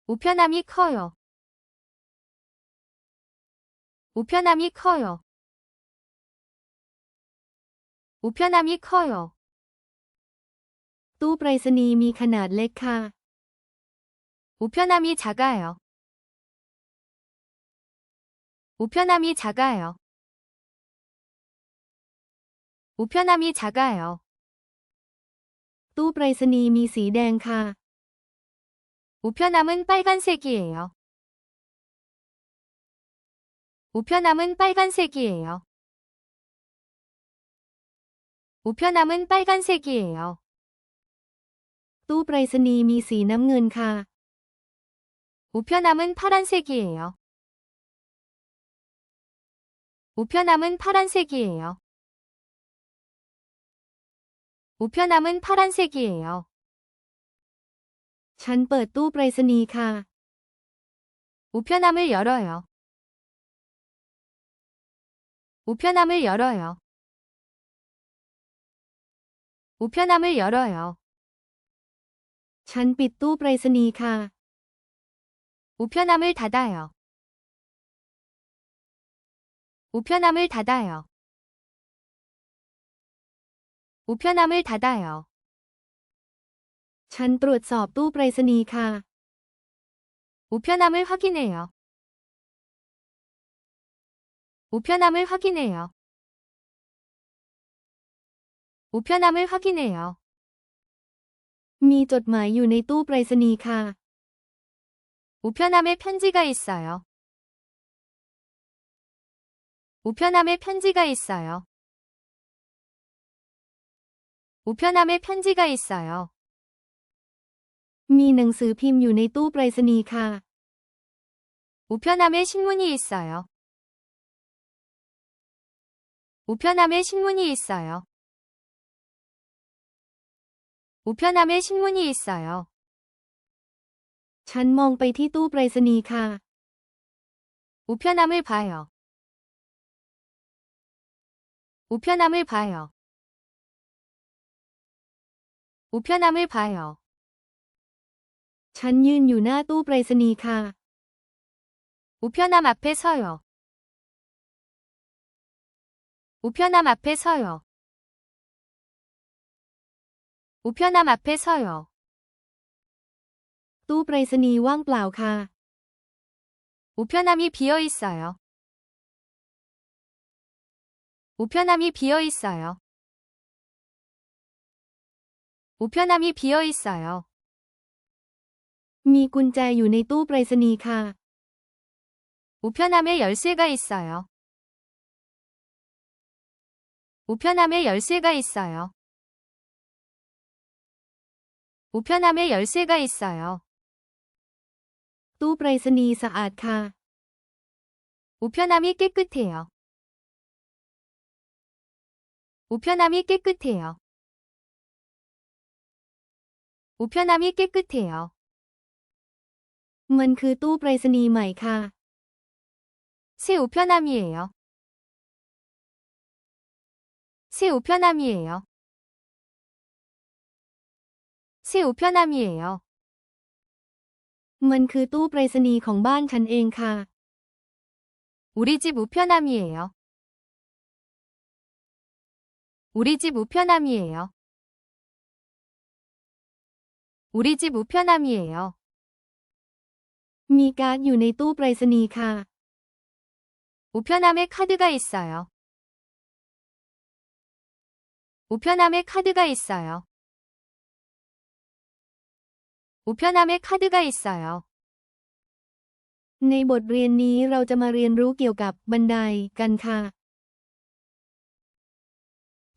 우편함이 커요. 우편함이 커요. 우편함이 커요. ตู้ไปรษณีย์มีขนาดเล็กค่ะ 우편함이 작아요. 우편함이 작아요. 우편함이 작아요. ตู้ไปรษณีย์มีสีแดงค่ะ 우편함은 빨간색이에요. 우편함은 빨간색이에요. 우편함은 빨간색이에요. ตู้ไปรษณีย์มีสีน้ำเงินค่ะ 우편함은 파란색이에요. 우편함은 파란색이에요. 우편함은 파란색이에요. ฉันเปิดตู้ไปรษณีย์ค่ะ 우편함을 열어요. 우편함을 열어요. 우편함을 열어요. ฉันปิดตู้ไปรษณีย์ค่ะ 우편함을 닫아요. 우편함을 닫아요. 우편함을 닫아요. ฉันตรวจสอบตู้ไปรษณีย์ค่ะ 우편함을 확인해요. 우편함을 확인해요. 우편함을 확인해요. มีจดหมายอยู่ในตู้ไปรษณีย์ค่ะ 우편함에 편지가 있어요. 우편함에 편지가 있어요. 우편함에 편지가 있어요. มีหนังสือพิมพ์อยู่ในตู้ไปรษณีย์ค่ะ 우편함에 신문이 있어요. 우편함에 신문이 있어요. 우편함에 신문이 있어요. ฉันมองไปที่ตู้ไปรษณีย์ค่ะ 우편함을 봐요. 우편함을 봐요. 우편함을 봐요. ฉันยืนอยู่หน้าตู้ไปรษณีย์ค่ะ 우편함 앞에 서요. 우편함 앞에 서요. 우편함 앞에 서요. ตู้ไปรษณีย์ว่างเปล่าค่ะ 우편함이 비어 있어요. 우편함이 비어 있어요. 우편함이 비어 있어요. มีกุญแจอยู่ในตู้ไปรษณีย์ค่ะ 우편함에 열쇠가 있어요. 우편함에 열쇠가 있어요. 우편함에 열쇠가 있어요. ตู้ไปรษณีย์สะอาดค่ะ 우편함이 깨끗해요. 우편함이 깨끗해요. 우편함이 깨끗해요. มันคือตู้ไปรษณีย์ใหม่ค่ะ 새 우편함이에요. 새 우편함이에요. 새 우편함이에요. มันคือตู้ไปรษณีย์ของบ้านฉันเองค่ะ 우리 집 우편함이에요. 우리 집 우편함이에요. 우리 집 우편함이에요. มีการ์ดอยู่ในตู้ไปรษณีย์ค่ะ 우편함에 카드가 있어요. 우편함에 카드가 있어요. 우편함에 카드가 있어요. ในบทเรียนนี้เราจะมาเรียนรู้เกี่ยวกับบันไดกันค่ะ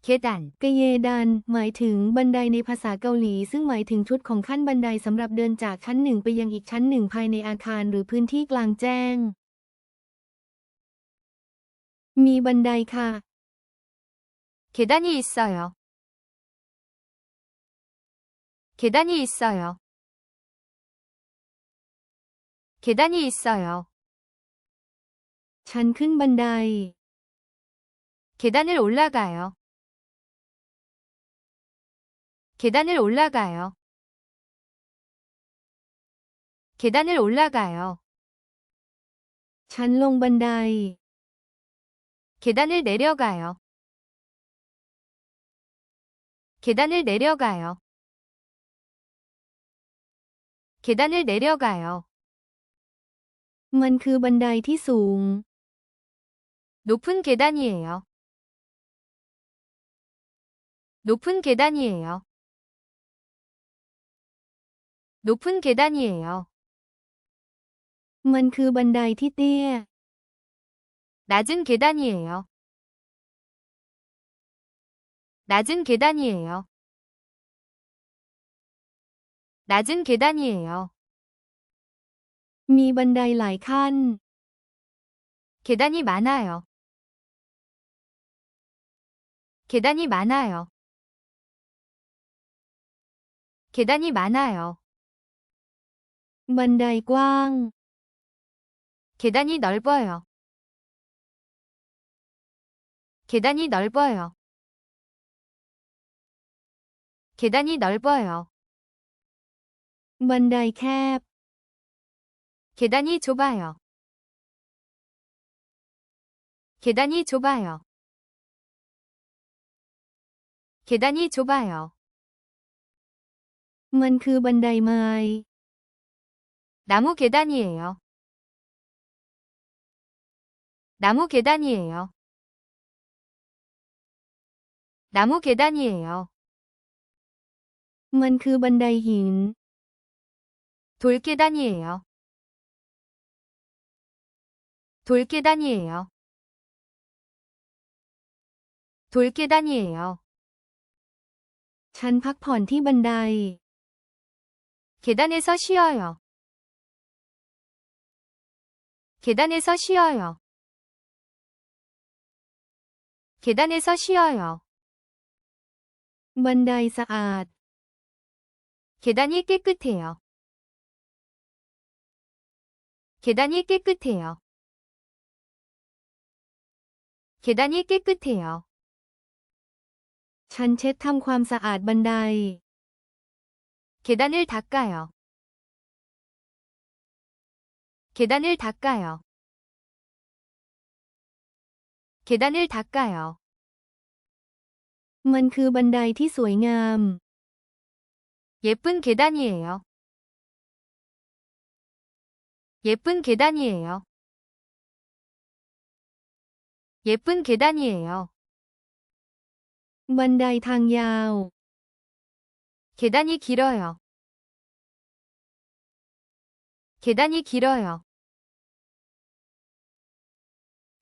계단, กะเยดันหมายถึงบันไดในภาษาเกาหลีซึ่งหมายถึงชุดของขั้นบันไดสำหรับเดินจากชั้นหนึ่งไปยังอีกชั้นหนึ่งภายในอาคารหรือพื้นที่กลางแจ้ง มีบันไดค่ะ 계단이 있어요. 계단이 있어요. 계단이 있어요. ฉันขึ้นบันได 계단을 올라가요. 계단을 올라가요. 계단을 올라가요. ฉันลงบันได 계단을 내려가요. 계단을 내려가요. 계단을 내려가요. มันคือบันไดที่สูง 높은 계단이에요. 높은 계단이에요. 높은 계단이에요. มันคือบันไดที่เตี้ย 낮은 계단이에요. 낮은 계단이에요. 낮은 계단이에요. มีบันไดหลายขั้น 계단이 많아요. 계단이 많아요. 계단이 많아요. บันไดกว้าง 계단이 넓어요. 계단이 넓어요. 계단이 넓어요. บันไดแคบ 계단이 좁아요. 계단이 좁아요. 계단이 좁아요. มันคือบันไดไม้ 나무 계단이에요. 나무 계단이에요. 나무 계단이에요. มันคือบันไดหิน 돌 계단이에요. 돌 계단이에요. 돌 계단이에요. ฉันพักผ่อนที่บันได 계단에서 쉬어요. 계단에서 쉬어요. 계단에서 쉬어요. บันไดสะอาด 계단이 깨끗해요. 계단이 깨끗해요. 계단이 깨끗해요. ฉันเช็ดทำความสะอาดบันได 계단을 닦아요. 계단을 닦아요. 계단을 닦아요. มันคือบันไดที่สวยงาม 예쁜 계단이에요. 예쁜 계단이에요. 예쁜 계단이에요. บันไดทางยาว 계단이 길어요. 계단이 길어요.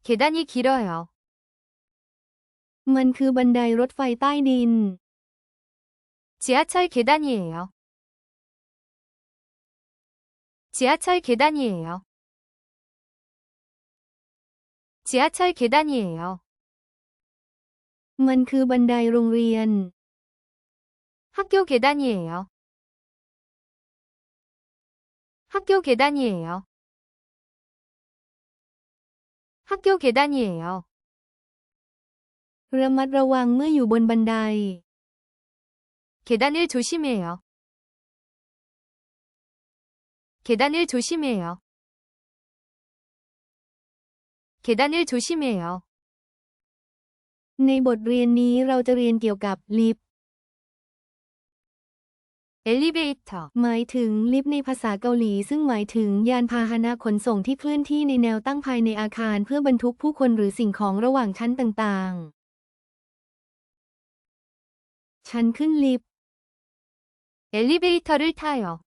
계단이 길어요. มันคือบันไดรถไฟใต้ดิน 지하철 계단이에요. 지하철 계단이에요. 지하철 계단이에요. มันคือบันไดโรงเรียน 학교 계단이에요. 학교 계단이에요. 학교 계단이에요. ระมัดระวังเมื่ออยู่บนบันได 계단을 조심해요. 계단을 조심해요. 계단을 조심해요. ในบทเรียนนี้เราจะเรียนเกี่ยวกับลิฟต์ 엘리베이터, หมายถึงลิฟต์ในภาษาเกาหลีซึ่งหมายถึงยานพาหนะขนส่งที่เคลื่อนที่ในแนวตั้งภายในอาคารเพื่อบรรทุกผู้คนหรือสิ่งของระหว่างชั้นต่างๆ ชั้นขึ้นลิฟต์ 엘리베이터를 타요.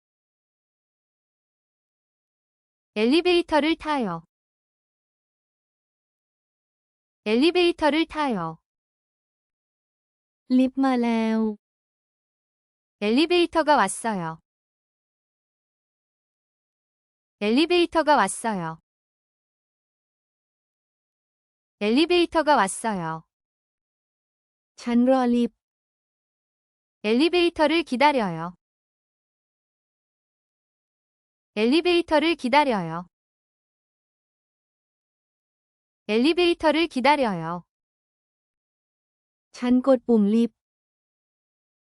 엘리베이터를 타요. 엘리베이터를 타요. ลิฟต์มาแล้ว 엘리베이터가 왔어요. 엘리베이터가 왔어요. 엘리베이터가 왔어요. ชั้นรอลิฟต์ 엘리베이터를 기다려요. 엘리베이터를 기다려요. 엘리베이터를 기다려요. ชั้นกดปุ่มลิฟต์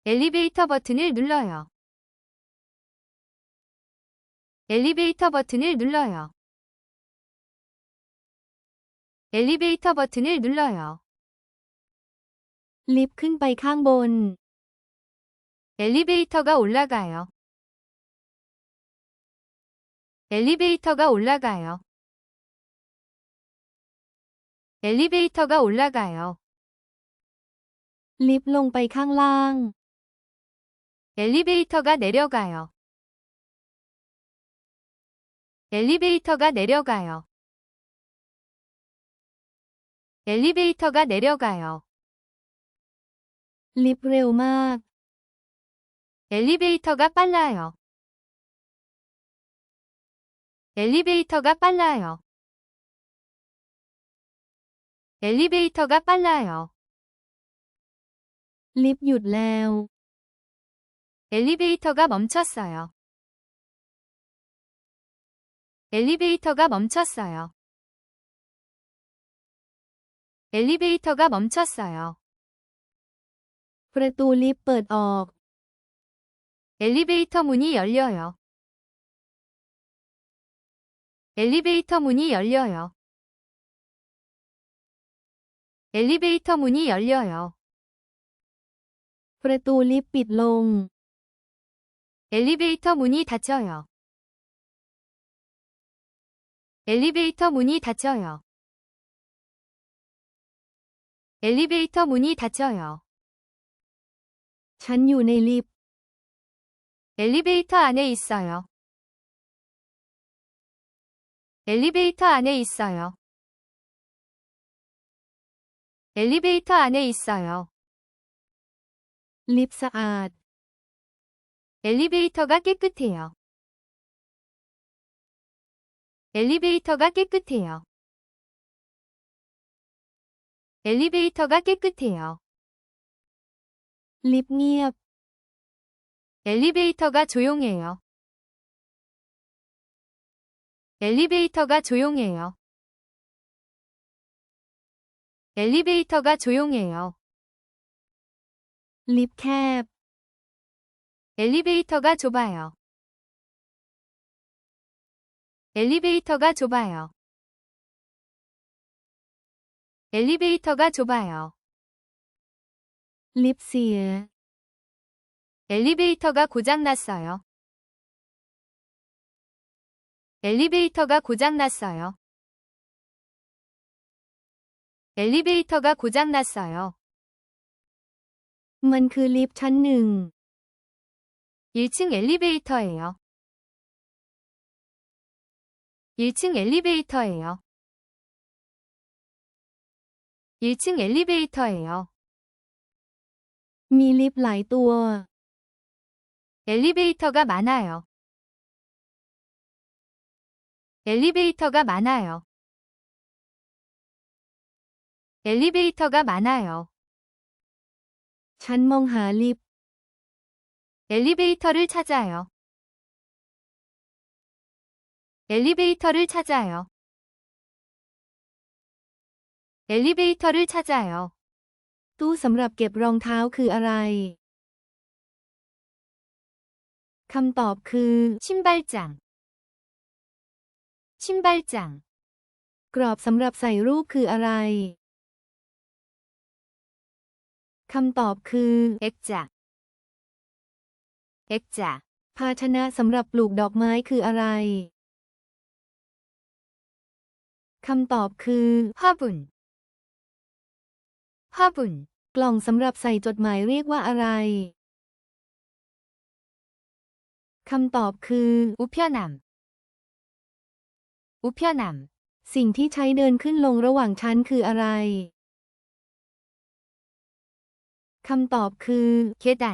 엘리베이터 버튼을 눌러요. 엘리베이터 버튼을 눌러요. 엘리베이터 버튼을 눌러요. ลิฟต์ขึ้นไปข้างบน 엘리베이터가 올라가요. 엘리베이터가 올라가요. 엘리베이터가 올라가요. ลิฟต์ลงไปข้างล่าง 엘리베이터가 내려가요. 엘리베이터가 내려가요. 엘리베이터가 내려가요. ลิฟต์เร็วมาก 엘리베이터가 빨라요. 엘리베이터가 빨라요. 엘리베이터가 빨라요. ลิฟต์หยุดแล้ว 엘리베이터가 멈췄어요. 엘리베이터가 멈췄어요. 엘리베이터가 멈췄어요. ประตูลิฟต์เปิดออก 엘리베이터 문이 열려요. 엘리베이터 문이 열려요. 엘리베이터 문이 열려요. ประตูลิฟต์ปิดลง 엘리베이터 문이 닫혀요. 엘리베이터 문이 닫혀요. 엘리베이터 문이 닫혀요. ฉันอยู่ในลิฟต์ 엘리베이터 안에 있어요. 엘리베이터 안에 있어요. 엘리베이터 안에 있어요. ลิฟต์สะอาด 엘리베이터가 깨끗해요. 엘리베이터가 깨끗해요. 엘리베이터가 깨끗해요. ลิฟต์เงียบ 엘리베이터가 조용해요. 엘리베이터가 조용해요. 엘리베이터가 조용해요. ลิฟต์แคบ 엘리베이터가 좁아요. 엘리베이터가 좁아요. 엘리베이터가 좁아요. ลิฟต์เสีย 엘리베이터가 고장났어요. 엘리베이터가 고장났어요. 엘리베이터가 고장났어요. มันคือลิฟต์ชั้นหนึ่ง 1층 엘리베이터예요. 1층 엘리베이터예요. 1층 엘리베이터예요. มีลิฟต์หลายตัว 엘리베이터가 많아요. 엘리베이터가 많아요. 엘리베이터가 많아요. ฉันมองหาลิฟต์ 엘리베이터를 찾아요. 엘리베이터를 찾아요. 엘리베이터를 찾아요. ตู้สำหรับเก็บรองเท้าคืออะไร คำตอบคือ 신발장. 신발장. กรอบสำหรับใส่รูปคืออะไร คำตอบคือ 액자. 액자. ภาชนะสำหรับปลูกดอกไม้คืออะไร คำตอบคือ 화분. 화분. กล่องสำหรับใส่จดหมายเรียกว่าอะไร คำตอบคือ 우편함. 우편함. สิ่งที่ใช้เดินขึ้นลงระหว่างชั้นคืออะไร คำตอบคือ 계단.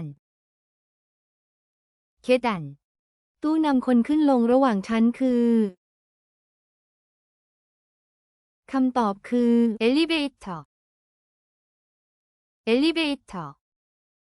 계단. ตู้นำคนขึ้นลงระหว่างชั้นคือ คำตอบคือ 엘리베이터. 엘리베이터.